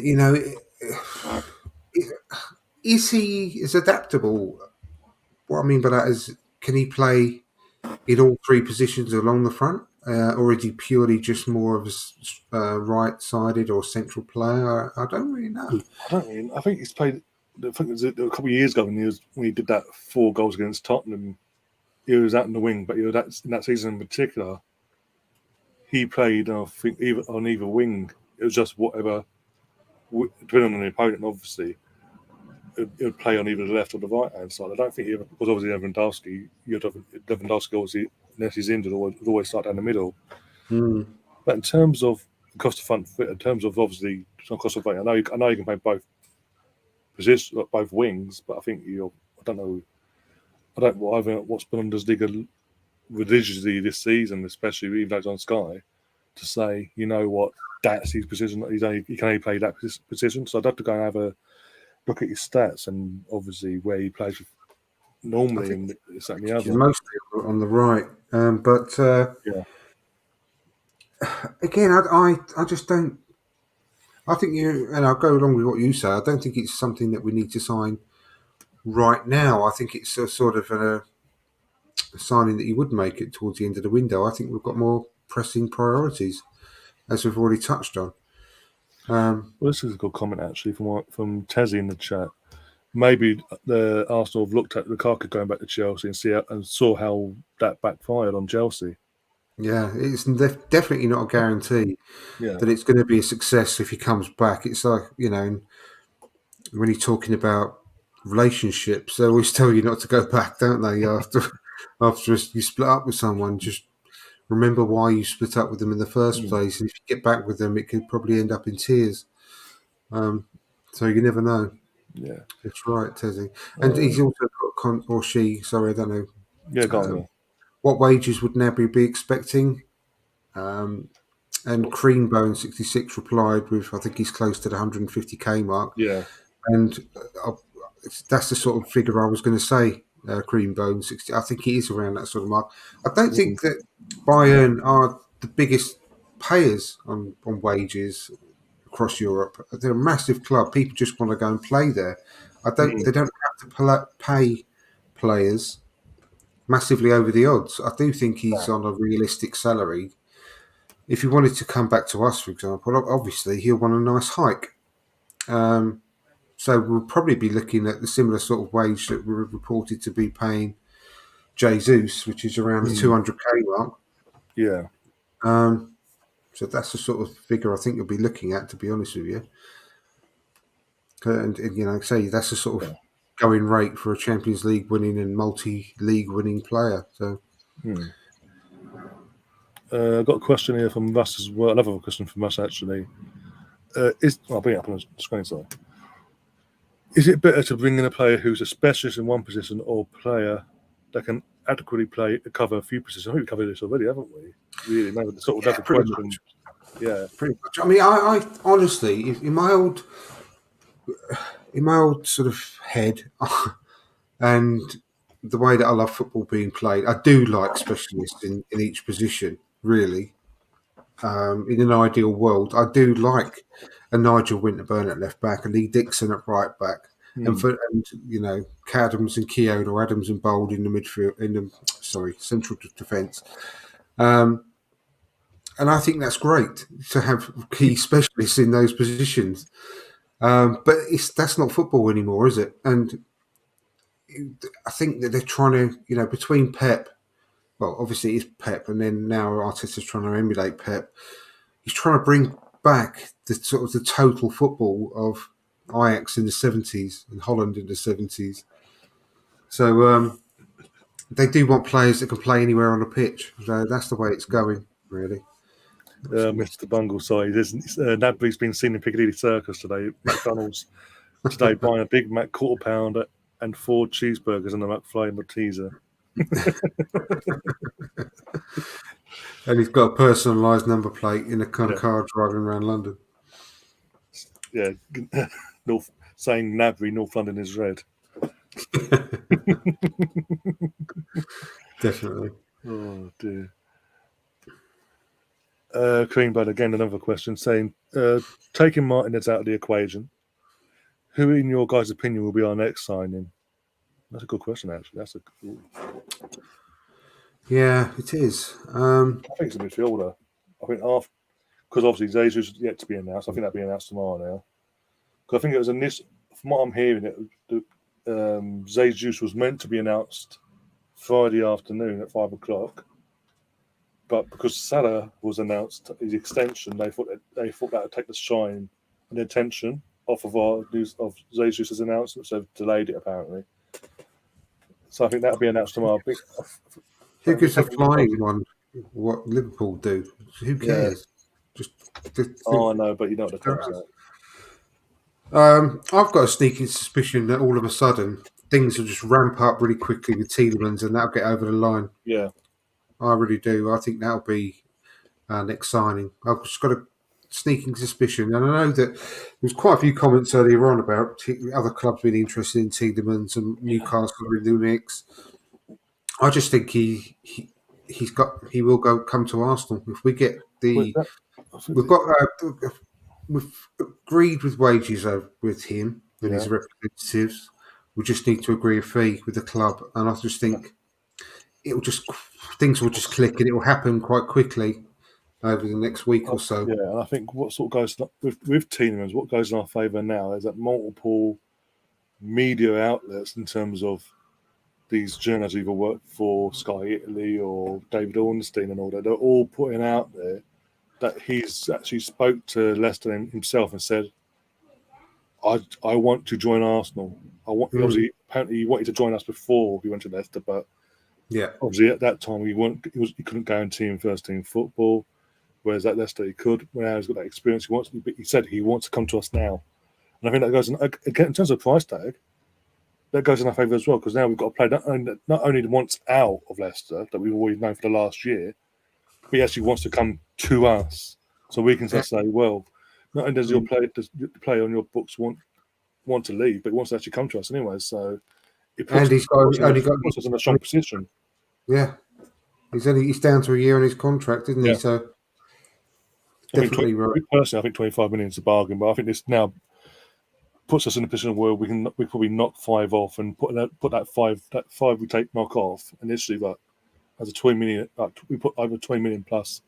is he as adaptable? What I mean by that is, can he play in all three positions along the front? Or is he purely just more of a right-sided or central player? I don't really know. I think he's played. I think it was a couple of years ago when he did that 4 goals against Tottenham. He was out in the wing, but in that season in particular, he played. I think on either wing. It was just whatever, depending on the opponent, obviously. It would play on either the left or the right hand side. I don't think because obviously Lewandowski obviously, unless he's injured, would always start down the middle. But in terms of across the front, in terms of obviously across the front, I know you can play both positions, both wings, but I think I don't know. I don't what's Bundesliga religiously this season, especially even though it's on Sky, to say that's his position. He can only play that position. So I'd have to go and have a look at his stats and obviously where he plays normally and this and the other. Mostly on the right, but again, I just don't. I think and I'll go along with what you say. I don't think it's something that we need to sign right now. I think it's a sort of a signing that you would make it towards the end of the window. I think we've got more pressing priorities, as we've already touched on. Well, this is a good comment actually from Tezzy in the chat. Maybe the Arsenal have looked at Lukaku going back to Chelsea and saw how that backfired on Chelsea. Yeah, it's definitely not a guarantee that it's going to be a success if he comes back. It's like, when you're talking about relationships, they always tell you not to go back, don't they? After you split up with someone, just remember why you split up with them in the first place. And if you get back with them, it could probably end up in tears. So you never know. Yeah, that's right, Tezzy. And he's also got or she. Sorry, I don't know. Yeah, go on. What wages would Naby be expecting? And Creambone 66 replied with, I think he's close to the 150k mark. Yeah, and that's the sort of figure I was going to say. Creambone 60. I think he is around that sort of mark. I don't think that Bayern are the biggest payers on wages across Europe. They're a massive club. People just want to go and play there. They don't have to pay players massively over the odds. I do think he's on a realistic salary. If he wanted to come back to us, for example, obviously he'll want a nice hike. So we'll probably be looking at the similar sort of wage that we're reported to be paying Jesus, which is around the 200k mark. Yeah. So that's the sort of figure I think you'll be looking at, to be honest with you. And say that's the sort of going rate for a Champions League winning and multi-league winning player. So. I've got a question here from Russ as well. Another question from Russ actually. I'll bring it up on the screen. Sorry. Is it better to bring in a player who's a specialist in one position or a player that can adequately cover a few positions? I think we covered this already, haven't we? Really, maybe the sort of question. Yeah. pretty much. I mean, I honestly, in my old sort of head, and the way that I love football being played, I do like specialists in each position. Really, in an ideal world, I do like a Nigel Winterburn at left back, a Lee Dixon at right back, and Cadams and Keown or Adams and Bold in the midfield, central defence. And I think that's great to have key specialists in those positions. But that's not football anymore, is it? And I think that they're trying to, between Pep, well, obviously it's Pep, and then now Arteta's trying to emulate Pep. He's trying to bring back the sort of the total football of Ajax in the 70s and Holland in the 70s. So they do want players that can play anywhere on the pitch. So that's the way it's going, really. Mr. Bungle, sorry, Nabry's been seen in Piccadilly Circus today. McDonald's today buying a Big Mac quarter pounder and 4 cheeseburgers and a McFly Malteser. And he's got a personalised number plate in a kind of car driving around London. Yeah, saying Nabry, North London is red. Definitely. Oh dear. Creamblood, again, another question saying, taking Martinez out of the equation, who, in your guys' opinion, will be our next signing? That's a good question, actually. Yeah, it is. I think it's a midfielder. I think because obviously Jesus is yet to be announced. I think that'll be announced tomorrow now. Because I think it was from what I'm hearing, Jesus was meant to be announced Friday afternoon at 5 o'clock. But because Salah was announced his extension, they thought that would take the shine and the attention off of our news of Jesus' announcement, so they've delayed it apparently. So I think that'll be announced tomorrow. Who gives a flying one? What Liverpool do? Who cares? Yeah. I know, but you know what the club's like. I've got a sneaking suspicion that all of a sudden things will just ramp up really quickly with Tielemans and that'll get over the line. Yeah. I really do. I think that'll be our next signing. I've just got a sneaking suspicion. And I know that there's quite a few comments earlier on about other clubs being interested in Tielemans and Newcastle in the mix. I just think he will come to Arsenal if we get we've agreed with wages with him and his representatives. We just need to agree a fee with the club, and I just think things will just click and it will happen quite quickly over the next week or so. Yeah, and I think what sort of goes with Tielemans, what goes in our favour now is that multiple media outlets in terms of these journalists either work for Sky Italy or David Ornstein and all that, they're all putting out there that he's actually spoke to Leicester himself and said, I want to join Arsenal. Obviously, apparently he wanted to join us before he went to Leicester, but obviously at that time he couldn't guarantee him first team football, whereas at Leicester he could. Now he's got that experience. He said he wants to come to us now, and I think that goes in terms of price tag. That goes in our favour as well, because now we've got a player not only wants out of Leicester that we've always known for the last year, but he actually wants to come to us, so we can say, well, not only does your player on your books want to leave, but he wants to actually come to us anyway. So it puts us in a strong position. Yeah, he's down to a year on his contract, isn't he? So definitely right. Personally, I think 25 million is a bargain, but I think this now puts us in a position where we probably knock 5 off and put that five we knock off initially, but as a 20 million, we put over 20 million plus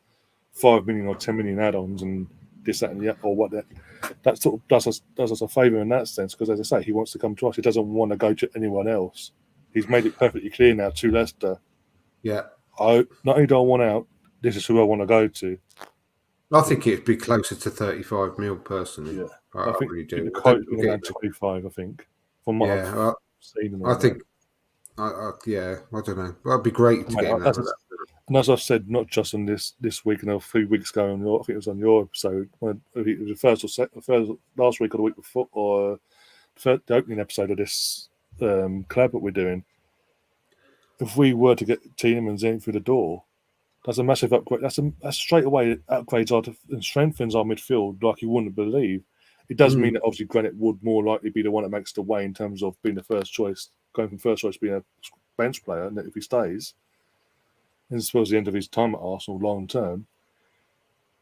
5 million or 10 million add-ons and this, that, and the or what that sort of does us a favour in that sense, because as I say, he wants to come to us. He doesn't want to go to anyone else. He's made it perfectly clear now to Leicester. Yeah. Not only do I want out, this is who I want to go to. I think it'd be closer to 35 mil personally. Yeah, I think really do. The quote around 25, I think. From what I've seen. I think. I don't know. That'd be great to get him out of that. And as I've said, not just on this week and a few weeks ago, I think it was on your episode, when it was the first last week or the week before, or the opening episode of this collab that we're doing. If we were to get Tielemans in through the door, That's a massive upgrade. That's straight away upgrades and strengthens our midfield like you wouldn't believe. It does mean that obviously Granit would more likely be the one that makes the way in terms of being the first choice, going from first choice to being a bench player, and if he stays, and suppose the end of his time at Arsenal long term.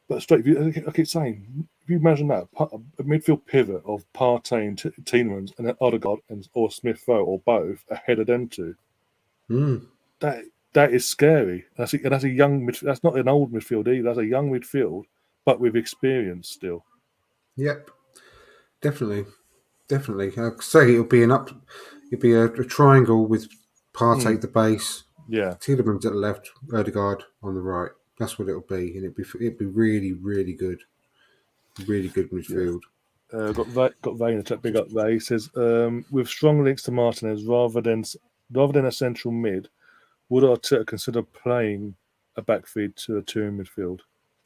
But straight, I keep saying, if you imagine that a midfield pivot of Partey and Tielemans and Odegaard or Smith Rowe or both ahead of them two, that is scary. That's a young midfield. That's not an old midfield either. That's a young midfield, but with experience still. Yep, definitely. I'd say it'll be a triangle with Partey at the base, Tielemans at the left, Odegaard on the right. That's what it'll be, and it'd be really, really good, really good midfield. Got Ray in the chat. Big up Ray. He says with strong links to Martinez rather than a central mid, would Arteta consider playing a back feed to a two in midfield?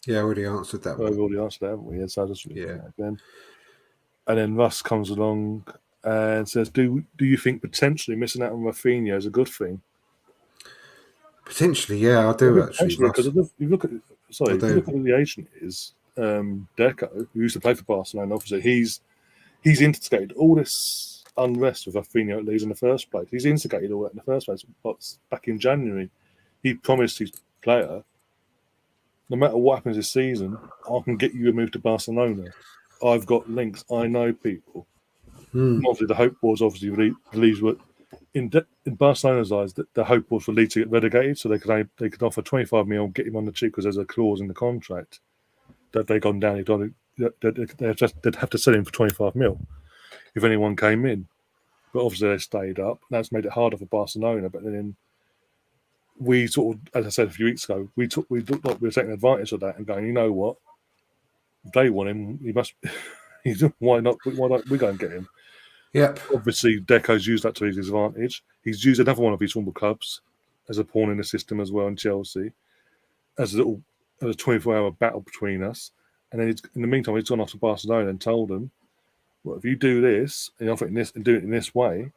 Yeah, I already answered that one. We've already answered that, haven't we? So I'll just again. And then Russ comes along and says, "Do you think potentially missing out on Rafinha is a good thing?" Potentially, yeah, I do actually. Because if you look at who the agent is, Deco, who used to play for Barcelona, obviously he's instigated all this unrest with Rafinha at Leeds in the first place. He's instigated all that in the first place. But back in January, he promised his player, no matter what happens this season, I can get you a move to Barcelona. I've got links. I know people. Obviously, the hope was Leeds were in Barcelona's eyes. The hope was for Leeds to get relegated, so they could offer 25 million, get him on the cheap because there's a clause in the contract that they gone down. They'd have to sell him for 25 million if anyone came in. But obviously they stayed up. That's made it harder for Barcelona. But then we sort of, as I said a few weeks ago, we looked like we were taking advantage of that and going, you know what? If they want him, he must. Why not? Why don't we go and get him? Yep. Obviously, Deco's used that to his advantage. He's used another one of his former clubs as a pawn in the system as well in Chelsea, as a 24-hour battle between us. And then in the meantime, he's gone off to Barcelona and told them, "Well, if you do this and offer it in this and do it in this way,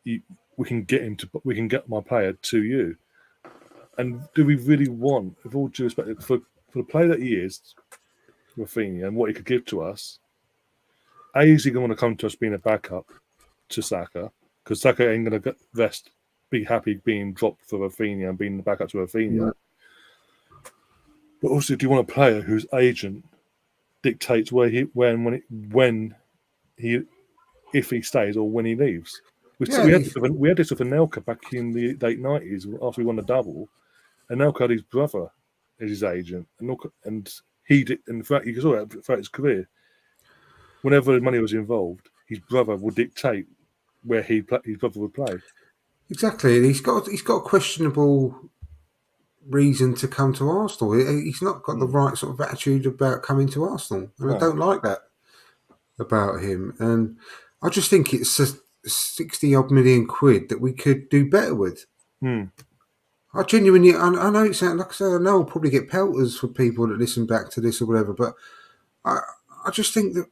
we can get my player to you." And do we really want, with all due respect, for the player that he is, Rafinha, and what he could give to us? Is he going to want to come to us being a backup to Saka? Because Saka ain't going to be happy being dropped for Rafinha and being the backup to Rafinha. Yeah. But also, do you want a player whose agent dictates if he stays or when he leaves? We had this with Anelka back in the late 90s after we won the double. Anelka had his brother as his agent, and he did. In fact, you saw that throughout his career. Whenever money was involved, his brother would dictate where his brother would play. Exactly. He's got a questionable reason to come to Arsenal. He's not got the right sort of attitude about coming to Arsenal. And I don't like that about him. And I just think it's 60-odd million quid that we could do better with. I genuinely, I know it sounds, like I said, I know I'll probably get pelters for people that listen back to this or whatever, but I just think that,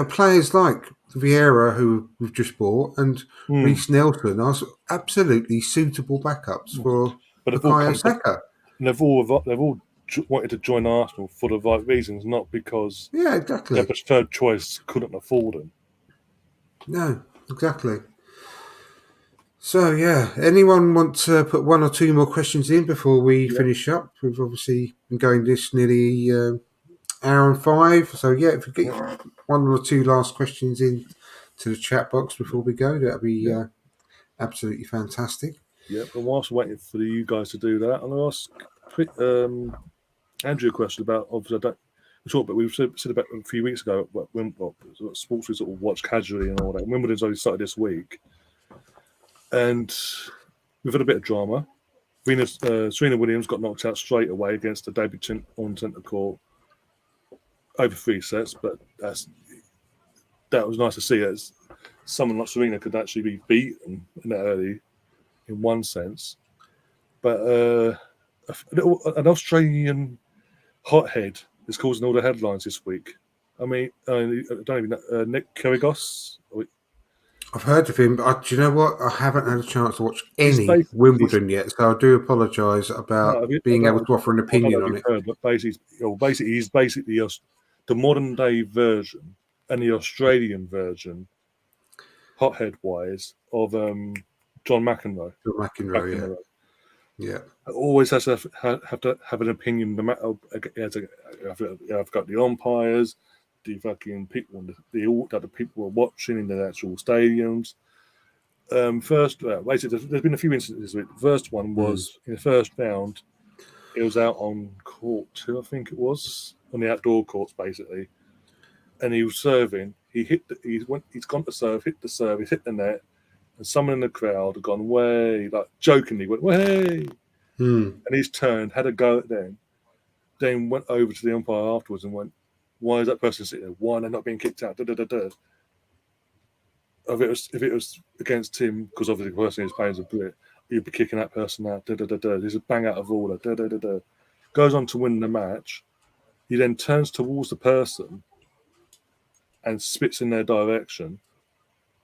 players like Vieira, who we've just bought, and Reece Nelson are absolutely suitable backups for Bukayo Saka. And they've all wanted to join Arsenal for the right reasons, not because their preferred choice couldn't afford them. No, exactly. So, anyone want to put one or two more questions in before we finish up? We've obviously been going this nearly hour and 5. So, if we get one or two last questions in to the chat box before we go, that'd be absolutely fantastic. Yeah, but whilst waiting for you guys to do that, I'm going to ask Andrew a question about, obviously, we said about a few weeks ago when sports we sort of watch casually and all that. Wimbledon's only started this week. And we've had a bit of drama. Serena Williams got knocked out straight away against the debutant on centre court over 3 sets, but that was nice to see as someone like Serena could actually be beaten in that early, in one sense. But an Australian hothead is causing all the headlines this week. I mean, I don't even know. Nick Kyrgios. I've heard of him, but do you know what? I haven't had a chance to watch He's any basically, Wimbledon yet, so I do apologise no, about I being able to offer an don't know opinion if on you've it. heard, but basically, he's basically the modern day version and the Australian version, hothead wise, of John McEnroe. Bill McEnroe, McEnroe yeah. always has to have to have an opinion. No matter, I've got the umpires, the fucking people, the people are watching in the actual stadiums. Basically, there's been a few instances. The first one was in the first round. It was out on court 2, I think it was, on the outdoor courts, basically. And he was serving. He's gone to serve, hit the serve, he's hit the net, and someone in the crowd had gone way, like jokingly went way, Hmm. and he's turned, had a go at them, then went over to the umpire afterwards and went, "Why is that person sitting there? Why are they not being kicked out?" Da, da, da, da. If it was against him, because obviously the person who's playing is a Brit, you'd be kicking that person out. Da, da, da, da. There's a bang out of order. Da, da, da, da. Goes on to win the match. He then turns towards the person and spits in their direction,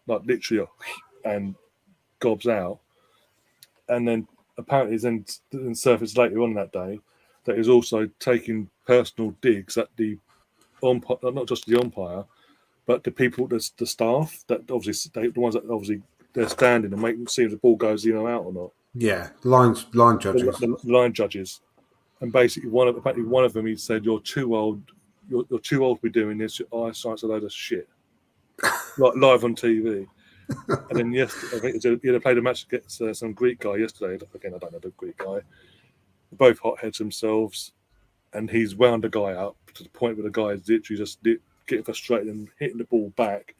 like literally, and gobs out. And then apparently, then surfaced later on that day that he's also taking personal digs at the umpire, not just the umpire, but the people, the staff that obviously the ones that obviously they're standing and making see if the ball goes in or out or not. Yeah, line judges. The line judges, and basically one of them he said, "You're too old. You're too old to be doing this. Your eyesight's a load of shit." Like live on TV. And then yesterday, I think he had played a match against some Greek guy yesterday. Again, I don't know the Greek guy. Both hotheads themselves, and he's wound the guy up to the point where the guy is literally just getting frustrated and hitting the ball back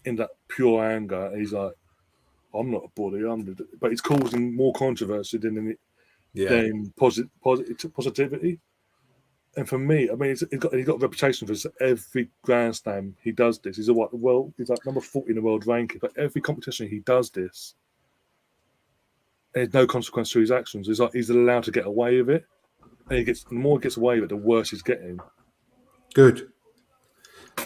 in that pure anger. And he's like, "I'm not a bully, but it's causing more controversy than positivity." And for me, I mean, he's got a reputation for this. Every Grand Slam he does this. He's he's like number 40 in the world ranking. But every competition he does this, there's no consequence to his actions. It's like he's allowed to get away with it, and the more he gets away with it, the worse he's getting. Good.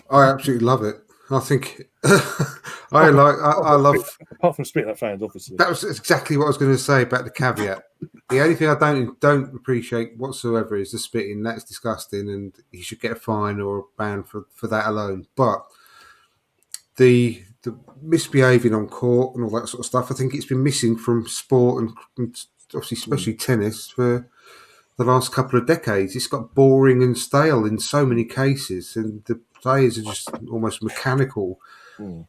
I absolutely love it. I think I love. Apart from spitting at fans, obviously. That was exactly what I was going to say about the caveat. The only thing I don't appreciate whatsoever is the spitting. That's disgusting, and he should get a fine or a ban for that alone. But the misbehaving on court and all that sort of stuff, I think it's been missing from sport and obviously especially tennis for the last couple of decades. It's got boring and stale in so many cases, and the players are just almost mechanical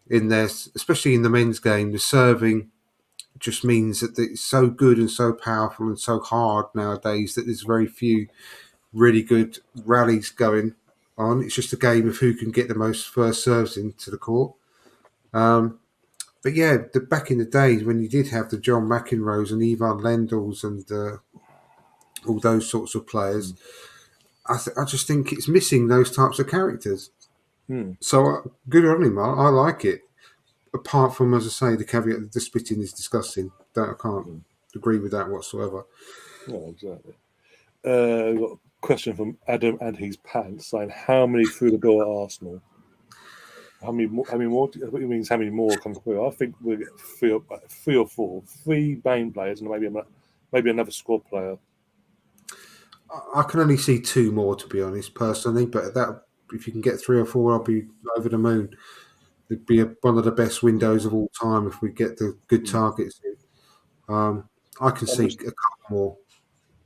in there, especially in the men's game. The serving just means that it's so good and so powerful and so hard nowadays that there's very few really good rallies going on. It's just a game of who can get the most first serves into the court. But yeah, back in the days when you did have the John McEnroes and Ivan Lendls and all those sorts of players, I just think it's missing those types of characters. So good on him. I like it. Apart from, as I say, the caveat that the spitting is disgusting. I can't agree with that whatsoever. No, exactly. We've got a question from Adam and his pants saying, "How many through the door at Arsenal? How many more? What it means? How many more come through? I think we'll get three or four, three main players, and maybe another squad player." I can only see two more, to be honest, personally. But that, if you can get three or four, I'll be over the moon. It'd be one of the best windows of all time if we get the good targets in. I can see a couple more.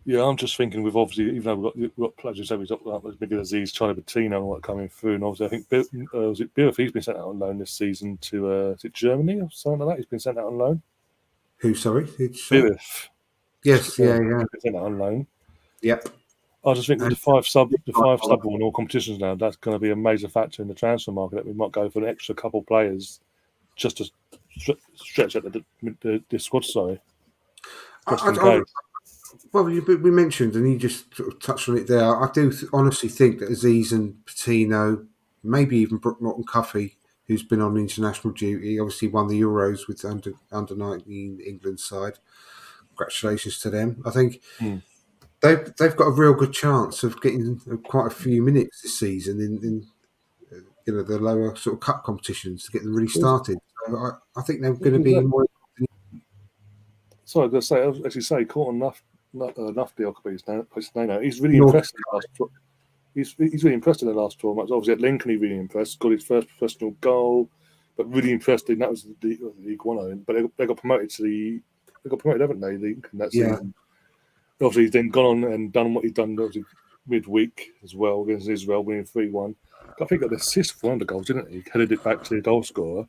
Yeah, I'm just thinking with obviously, even though we've got pledges, we've got Miguel Aziz, Charlie Bettino, and all that coming through, and obviously I think was it Bill? He's been sent out on loan this season to is it Germany or something like that? He's been sent out on loan. Who? Sorry, Biff. Yes, yeah. Been sent out on loan. Yep. I just think with the five sub in all competitions now, that's going to be a major factor in the transfer market. That we might go for an extra couple players just to stretch out the squad. Sorry. Well, we mentioned, and you just sort of touched on it there. I do honestly think that Aziz and Patino, maybe even Brook Norton-Cuffy, who's been on international duty, obviously won the Euros with under 19 England side. Congratulations to them. I think they've got a real good chance of getting quite a few minutes this season in the lower sort of cup competitions to get them really started. I think they're going to be more. Sorry, I was going to say, as you say, caught enough deal could be his name. He's really North- impressed in the last. He's really impressed in the last 12 months. Obviously, at Lincoln, he really impressed. Got his first professional goal, but really impressed in that was the League One. But they got promoted haven't they? Lincoln that season. Obviously, he's then gone on and done what he's done. Obviously, midweek as well against Israel, winning 3-1. I think got the assist for one of the goals, didn't he? Headed it back to the goal scorer.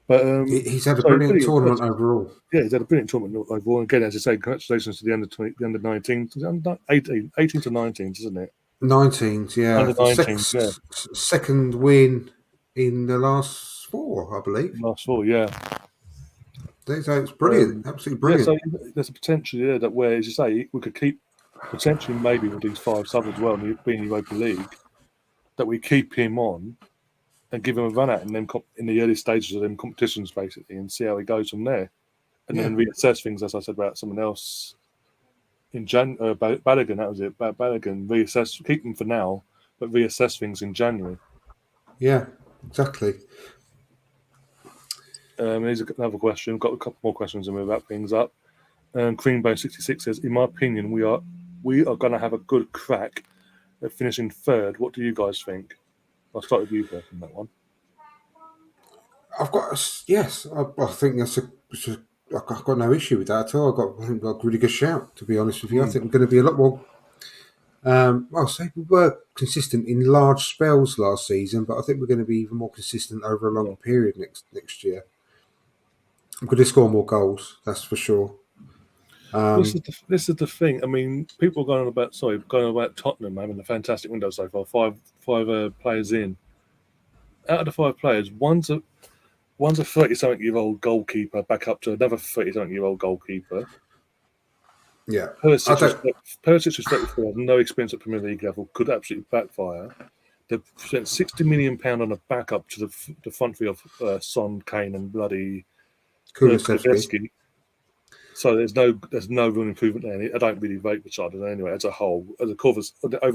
But he's had a brilliant tournament overall. Yeah, he's had a brilliant tournament overall. Again, as I say, congratulations to the under 19, 18 to 19, isn't it? 19s, yeah. Under 19s, second win in the last 4, I believe. Last 4, yeah. So it's brilliant, absolutely brilliant. Yeah, so there's a potential there that where, as you say, we could keep potentially maybe with these 5 subs as well, being Europa League, that we keep him on and give him a run at in the early stages of them competitions, basically, and see how he goes from there. And then reassess things, as I said about someone else in Balogun, that was it. Balogun, reassess, keep them for now, but reassess things in January. Yeah, exactly. Here's another question. We've got a couple more questions and we'll wrap things up. Creambone66 says, in my opinion, we are going to have a good crack at finishing 3rd. What do you guys think? I'll start with you first on that one. I think I've got no issue with that at all. I think I've got a really good shout, to be honest with you. I think we're going to be a lot more. We were consistent in large spells last season, but I think we're going to be even more consistent over a longer period next year. I'm going to score more goals, that's for sure. This is the thing. I mean, people are going about Tottenham having a fantastic window so far. Five players in. Out of the 5 players, one's a 30-something-year-old goalkeeper back up to another 30-something-year-old goalkeeper. Yeah. Perisic is 34, has no experience at Premier League level, could absolutely backfire. They've spent £60 million on a backup to the front three of Son, Kane, and bloody Kulusevski. So there's no real improvement there. I don't really rate the side anyway as a whole. Over the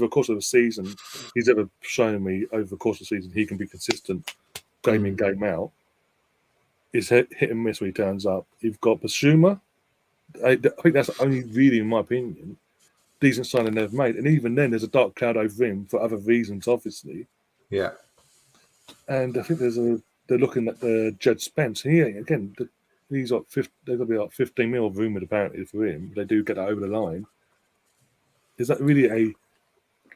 course of the season, he's ever shown me over the course of the season he can be consistent, game in, game out. It's hit and miss when he turns up. You've got Basuma. I think that's only really, in my opinion, decent signing they've made. And even then, there's a dark cloud over him for other reasons, obviously. Yeah. And I think they're looking at the Jed Spence. And again, they've got to be like 15 mil rumoured apparently for him. They do get that over the line. Is that really a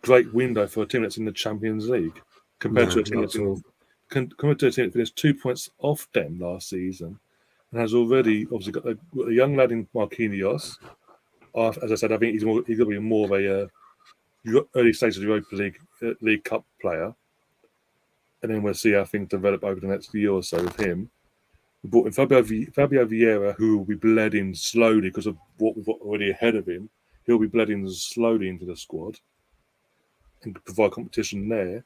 great window for a team that's in the Champions League compared to a team that finished 2 points off them last season and has already obviously got a young lad in Martinez. As I said, I think he's going to be more of a early stage of the Europa League Cup player, and then we'll see how things develop over the next year or so with him. We brought in Fabio Vieira, who will be bled in slowly because of what we've got already ahead of him. He'll be bled in slowly into the squad and provide competition there.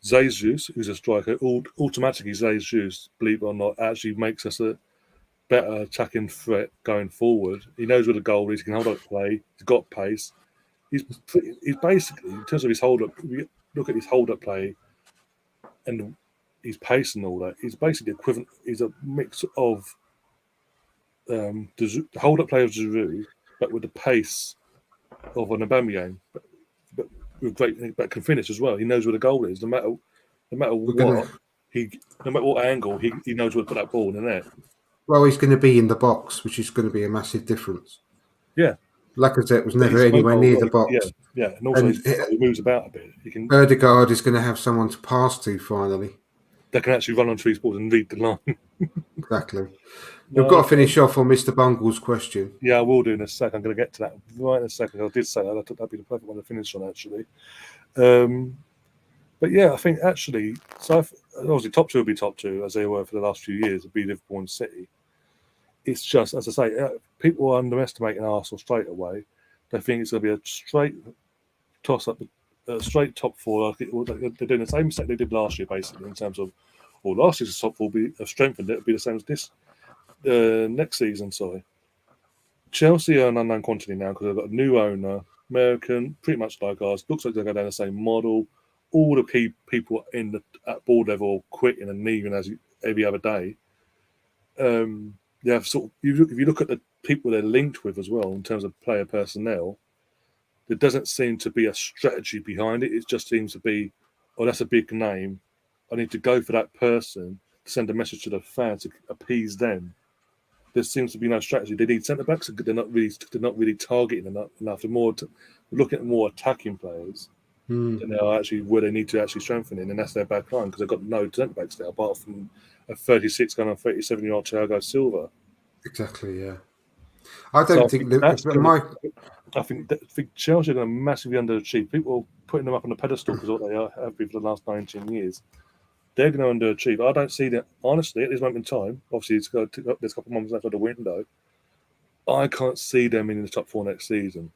Jesus, who's a striker, automatically Jesus, believe it or not, actually makes us a better attacking threat going forward. He knows where the goal is. He can hold up play. He's got pace. He's basically, in terms of his hold up, look at his hold up play and his pace and all that. He's basically equivalent. He's a mix of the hold up play of Giroud, but with the pace of an Aubameyang, but with great, but can finish as well. He knows where the goal is. No matter what angle, he knows where to put that ball in the net. Well, he's going to be in the box, which is going to be a massive difference. Yeah. Lacazette was never anywhere near the box. Yeah. And also he moves about a bit. Ødegaard is going to have someone to pass to finally. They can actually run on 3 balls and read the line. Exactly. We've got to finish off on Mr. Bungle's question. Yeah, I will do in a sec. I'm going to get to that right in a second. I did say that'd be the perfect one to finish on, actually. But yeah, I think actually, so obviously top 2 will be top 2 as they were for the last few years. It'll be Liverpool and City. It's just, as I say, people are underestimating Arsenal straight away. They think it's going to be a straight toss-up, a straight top 4. They're doing the same mistake they did last year, basically, in terms of, last year's top 4 will be strengthened. It'll be the same as this next season, sorry. Chelsea are an unknown quantity now because they've got a new owner, American, pretty much like ours. Looks like they're going down the same model. All the key people at board level quitting and leaving every other day. They have sort of, if you look at the people they're linked with as well in terms of player personnel, there doesn't seem to be a strategy behind it. It just seems to be, oh, that's a big name. I need to go for that person to send a message to the fans to appease them. There seems to be no strategy. They need centre backs. They're not really targeting enough. They're looking at more attacking players than they are actually where they need to actually strengthen it, and that's their back line because they've got no centre backs there apart from a 36 going on 37-year-old Thiago Silva. Exactly. Yeah. I So don't think that. I think Chelsea are going to massively underachieve. People are putting them up on a pedestal because what they have been for the last 19 years. They're going to underachieve. I don't see that, honestly, at this moment in time. Obviously, there's a couple of months left of the window. I can't see them in the top 4 next season.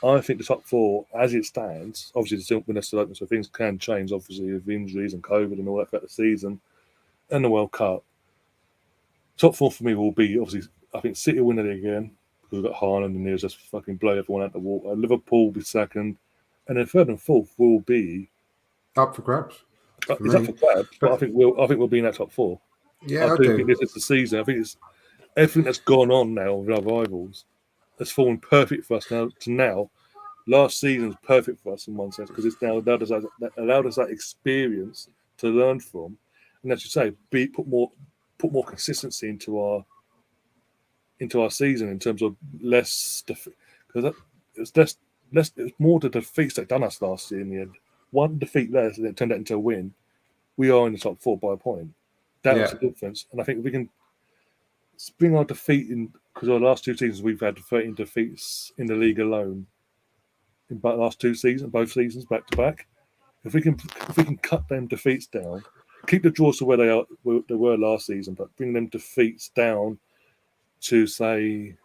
I think the top 4, as it stands, obviously, they're still open, so things can change, obviously, with injuries and COVID and all that throughout the season and the World Cup. Top 4 for me will be, obviously, I think City will win it again because we've got Haaland and he'll just fucking blow everyone out the water. Liverpool will be second. And then third and fourth will be up for grabs. It's up for grabs, but I think we'll be in that top 4. Yeah, I do think this is the season. I think it's everything that's gone on now with our rivals has fallen perfect for us now. Last season's perfect for us in one sense because it's now allowed us that experience to learn from, and as you say, put more consistency into our season in terms of less because it's more the defeats that done us last year in the end. One defeat less and it turned out into a win. We are in the top 4 by a point. That was the difference, and I think if we can bring our defeat in because our last 2 seasons we've had 13 defeats in the league alone. In the last 2 seasons, both seasons back to back. If we can cut them defeats down, keep the draws to where they were last season, but bring them defeats down to say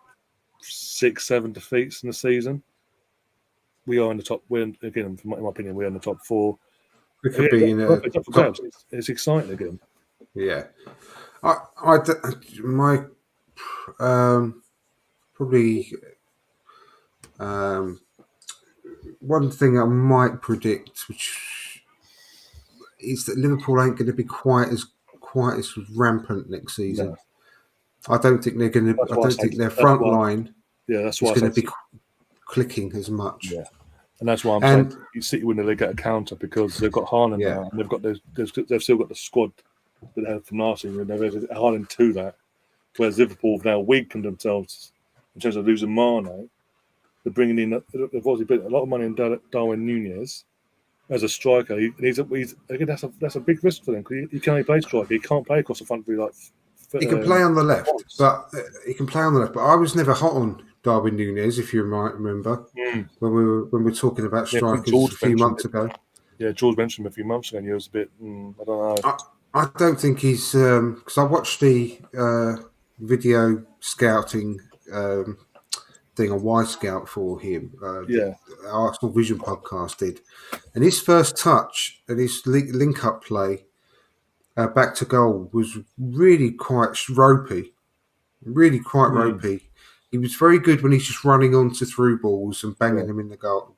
6, 7 defeats in the season, we are in the top. Again, in my opinion, we're in the top 4. We could be in a top. It's exciting again. Yeah, my probably one thing I might predict, which is that Liverpool ain't going to be quite as rampant next season. No. I don't think they're going to. I don't think their front line. Yeah, that's why is going to be clicking as much. Yeah, and that's why I'm saying City win the league at a counter because they've got Haaland now, and they've still got the squad that they had from last season. They've added Haaland to that, whereas Liverpool have now weakened themselves in terms of losing Mane. They're bringing in. They've obviously put a lot of money in Darwin Nunez as a striker. That's a big risk for them because he can only play striker. He can't play across the front three like. He can play on the left, but I was never hot on Darwin Nunez, if you might remember, when we were talking about strikers a few months ago. Yeah, George mentioned him a few months ago, and he was a bit. I don't know. I don't think he's because I watched the video scouting thing on Y Scout for him. Arsenal Vision podcast did, and his first touch and his link up play. Back to goal was really quite ropey. He was very good when he's just running onto through balls and banging them in the goal.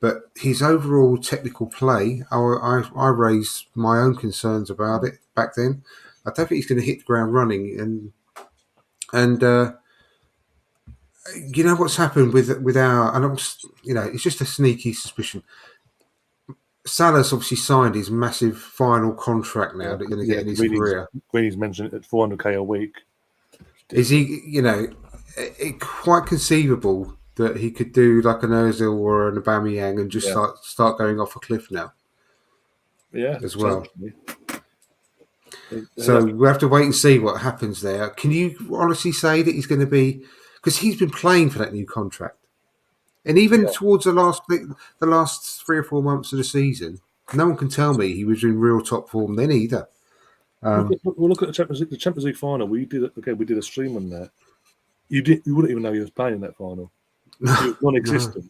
But his overall technical play, I raised my own concerns about it back then. I don't think he's going to hit the ground running. And you know what's happened with our, and it's just a sneaky suspicion. Salah's obviously signed his massive final contract now that he's going to get in his career. Greeny's mentioned it at 400k a week. Is he, quite conceivable that he could do like an Ozil or an Aubameyang and just start going off a cliff now? Yeah, as well. So we'll have to wait and see what happens there. Can you honestly say that he's going to be, because he's been playing for that new contract? And even towards the last 3 or 4 months of the season, no one can tell me he was in real top form then either. Look at the Champions League final. We did a stream on there. You wouldn't even know he was playing in that final. He was non-existent.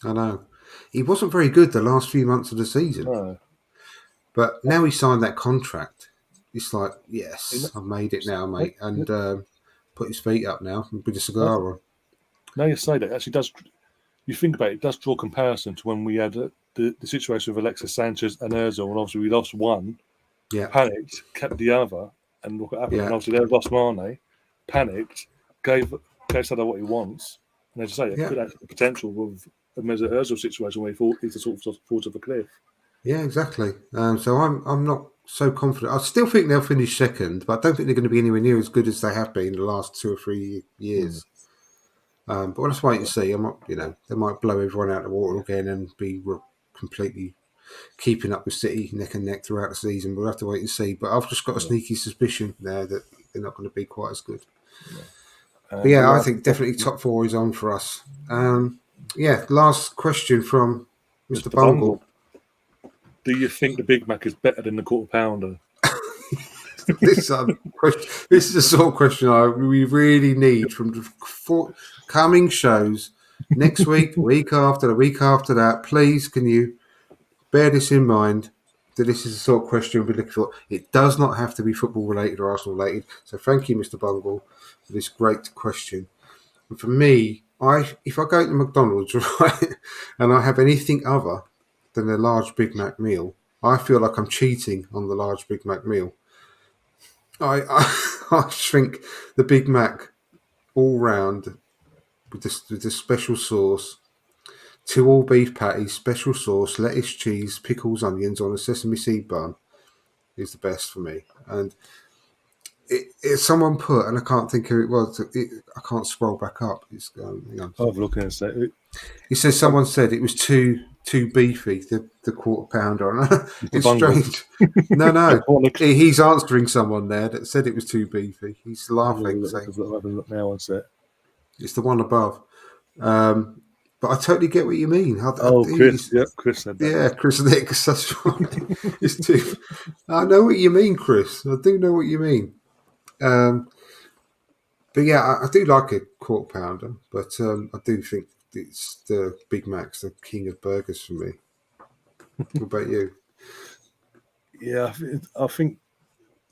I know. He wasn't very good the last few months of the season. No. But now he signed that contract. It's like, yes, I've made it now, mate. And put his feet up now and put a cigar on. Now you say that, actually does. You think about it, it does draw comparison to when we had the situation with Alexis Sanchez and A&R'S, and obviously we lost one, Yeah. panicked, kept the other, and look what happened. Yeah. And obviously they've lost Mane, panicked, gave Salah what he wants, and as I say, it Yeah. could have the potential of a Mesut Ozil situation where he thought he's sort of falls off a cliff. Yeah, exactly. So I'm not so confident. I still think they'll finish second, but I don't think they're going to be anywhere near as good as they have been the last 2 or 3 years. But we'll just wait and see. They might blow everyone out of the water again and be completely keeping up with City neck and neck throughout the season. We'll have to wait and see. But I've just got a sneaky suspicion there that they're not going to be quite as good. But yeah, I think definitely top 4 is on for us. Last question from Mr. Bungle. Do you think the Big Mac is better than the quarter pounder? This is the sort of question we really need from the coming shows next week, week after, the week after that. Please, can you bear this in mind that this is the sort of question we're looking for? It does not have to be football related or Arsenal related. So thank you, Mr. Bungle, for this great question. And for me, if I go to McDonald's, right, and I have anything other than a large Big Mac meal, I feel like I'm cheating on the large Big Mac meal. I think the Big Mac all round with the special sauce, 2 all beef patties, special sauce, lettuce, cheese, pickles, onions on a sesame seed bun is the best for me. And someone put, and I can't think who it was. I can't scroll back up. It's I've looking and say it says someone said it was too beefy. The quarter pounder. It's Bungle. strange. No. He's answering someone there that said it was too beefy. He's laughing. Look now on set. It's the one above. But I totally get what you mean. Chris. Yep, Chris said that. Yeah, Chris Nicks. That's right. It's too. I know what you mean, Chris. I do know what you mean. But yeah, I do like a quarter pounder, but I do think it's the Big Mac's the king of burgers for me. What about you? Yeah, I think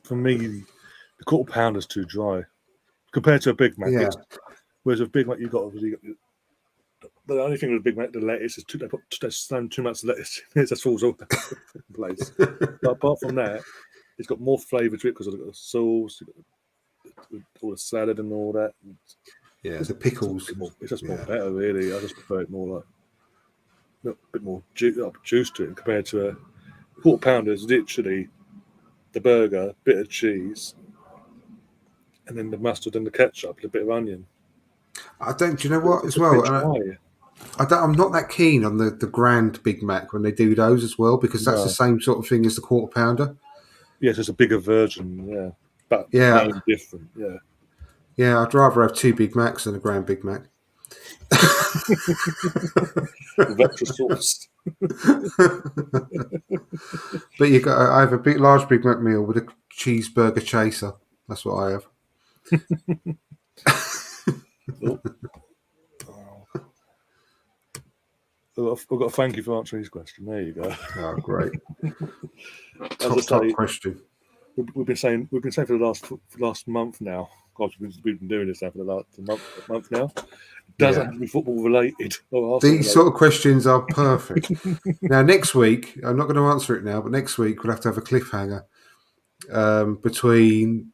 for me, the quarter pounder's too dry compared to a Big Mac. Yeah. Whereas a Big Mac, you've got the only thing with a Big Mac, the lettuce is they slam too much lettuce. It just falls all over the place. But apart from that, it's got more flavour to it because it's got the sauce, all the salad and all that. Yeah, the pickles. It's just more better, really. I just prefer it more like a bit more juice to it compared to a quarter pounder. Is literally the burger, bit of cheese, and then the mustard and the ketchup, and a bit of onion. Do you know what? As well, I'm not that keen on the grand Big Mac when they do those as well, because that's the same sort of thing as the quarter pounder. Yes, it's a bigger version, yeah. But different, yeah. Yeah, I'd rather have 2 Big Macs than a grand Big Mac. With extra sauce. But I have a large Big Mac meal with a cheeseburger chaser. That's what I have. I've got to thank you for answering his question. There you go. Oh, great. top question. We've been saying for the last month now. God, we've been doing this now for the last month now. It doesn't have to be football related. These sort of questions are perfect. Now, next week, I'm not going to answer it now, but next week we'll have to have a cliffhanger between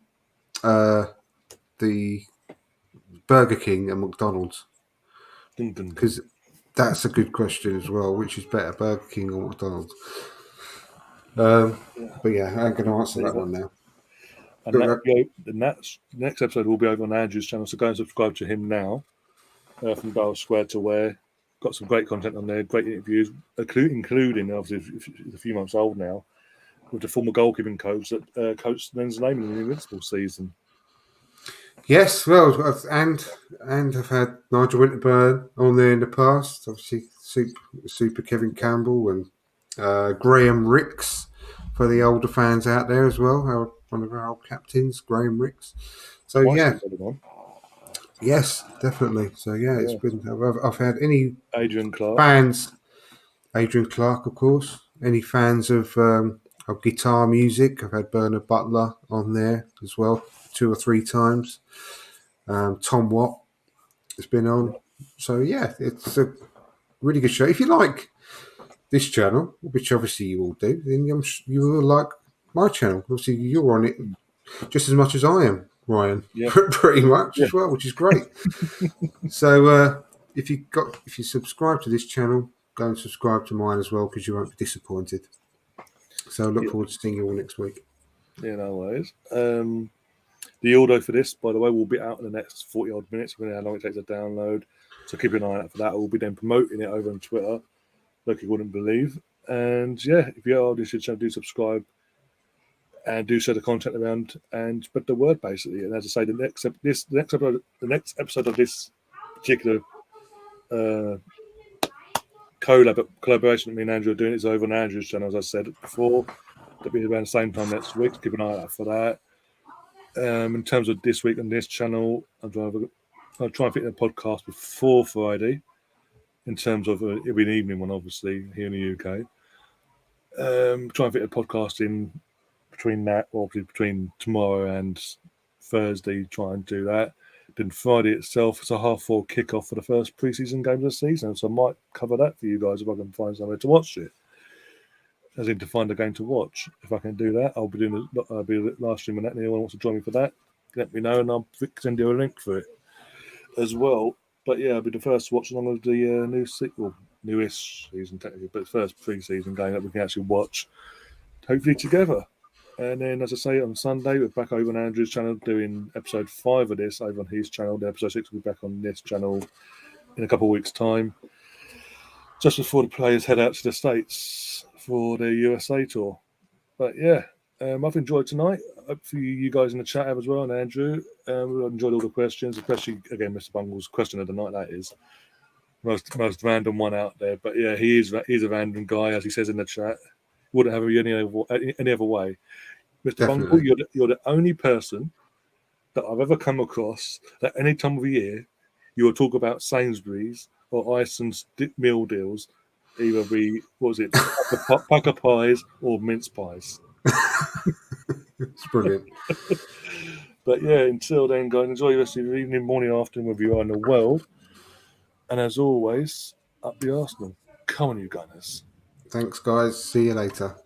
the Burger King and McDonald's. Because that's a good question as well. Which is better, Burger King or McDonald's? But yeah, I ain't going to answer that one now. And the next episode will be over on Andrew's channel, so go and subscribe to him now. From Barrel Square to Where. Got some great content on there, great interviews, including, obviously, it's a few months old now, with the former goalkeeping coach that coached Men's Name in the Invincible season. Yes, well, and I've had Nigel Winterburn on there in the past, obviously Super Kevin Campbell and Graham Ricks for the older fans out there as well, one of our old captains, Graham Ricks. So yes, definitely. So it's been. I've had any Adrian Clark fans, Adrian Clark, of course. Any fans of guitar music? I've had Bernard Butler on there as well 2 or 3 times. Tom Watt has been on. So it's a really good show. If you like this channel, which obviously you all do, then you will like my channel. Obviously, you're on it just as much as I am, Ryan. Yeah. Pretty much Yeah. as well, which is great. So if you subscribe to this channel, go and subscribe to mine as well, because you won't be disappointed. So I look forward to seeing you all next week. Yeah, no worries. The audio for this, by the way, will be out in the next 40 odd minutes. We're going to know how long it takes to download. So keep an eye out for that. We'll be then promoting it over on Twitter, like you wouldn't believe. And yeah, if you are this channel, do subscribe and do share the content around and spread the word, basically. And as I say, the next episode of this particular collaboration that me and Andrew are doing is over on Andrew's channel, as I said before. That'll be around the same time next week. So keep an eye out for that. In terms of this week on this channel, I'll try and fit in a podcast before Friday. In terms of it'll be an evening one, obviously here in the UK. Try and fit a podcast in between that, or between tomorrow and Thursday. Try and do that. Then Friday itself, it's a 4:30 kickoff for the first pre-season game of the season, so I might cover that for you guys if I can find somewhere to watch it. As in to find a game to watch. If I can do that, I'll be doing live streaming that. And anyone wants to join me for that, let me know, and I'll send you a link for it as well. But yeah, I'll be the first to watch along with the newish season technically, but first pre-season game that we can actually watch, hopefully together. And then, as I say, on Sunday we're back over on Andrew's channel doing episode 5 of this over on his channel. The episode 6 will be back on this channel in a couple of weeks' time, just before the players head out to the States for their USA tour. But yeah, I've enjoyed tonight. Hopefully you guys in the chat have as well, and Andrew. I've enjoyed all the questions, especially again Mr. Bungle's question of the night. That is most random one out there. But yeah, he's a random guy, as he says in the chat. Wouldn't have it any other way. Mr. Definitely. Bungle, you're the only person that I've ever come across that any time of the year you will talk about Sainsbury's or Ison's meal deals, either be pucker pies or mince pies. It's brilliant. But yeah, until then, guys, enjoy the rest of your evening, morning, afternoon, wherever you are in the world. And as always, up the Arsenal. Come on, you Gunners. Thanks, guys. See you later.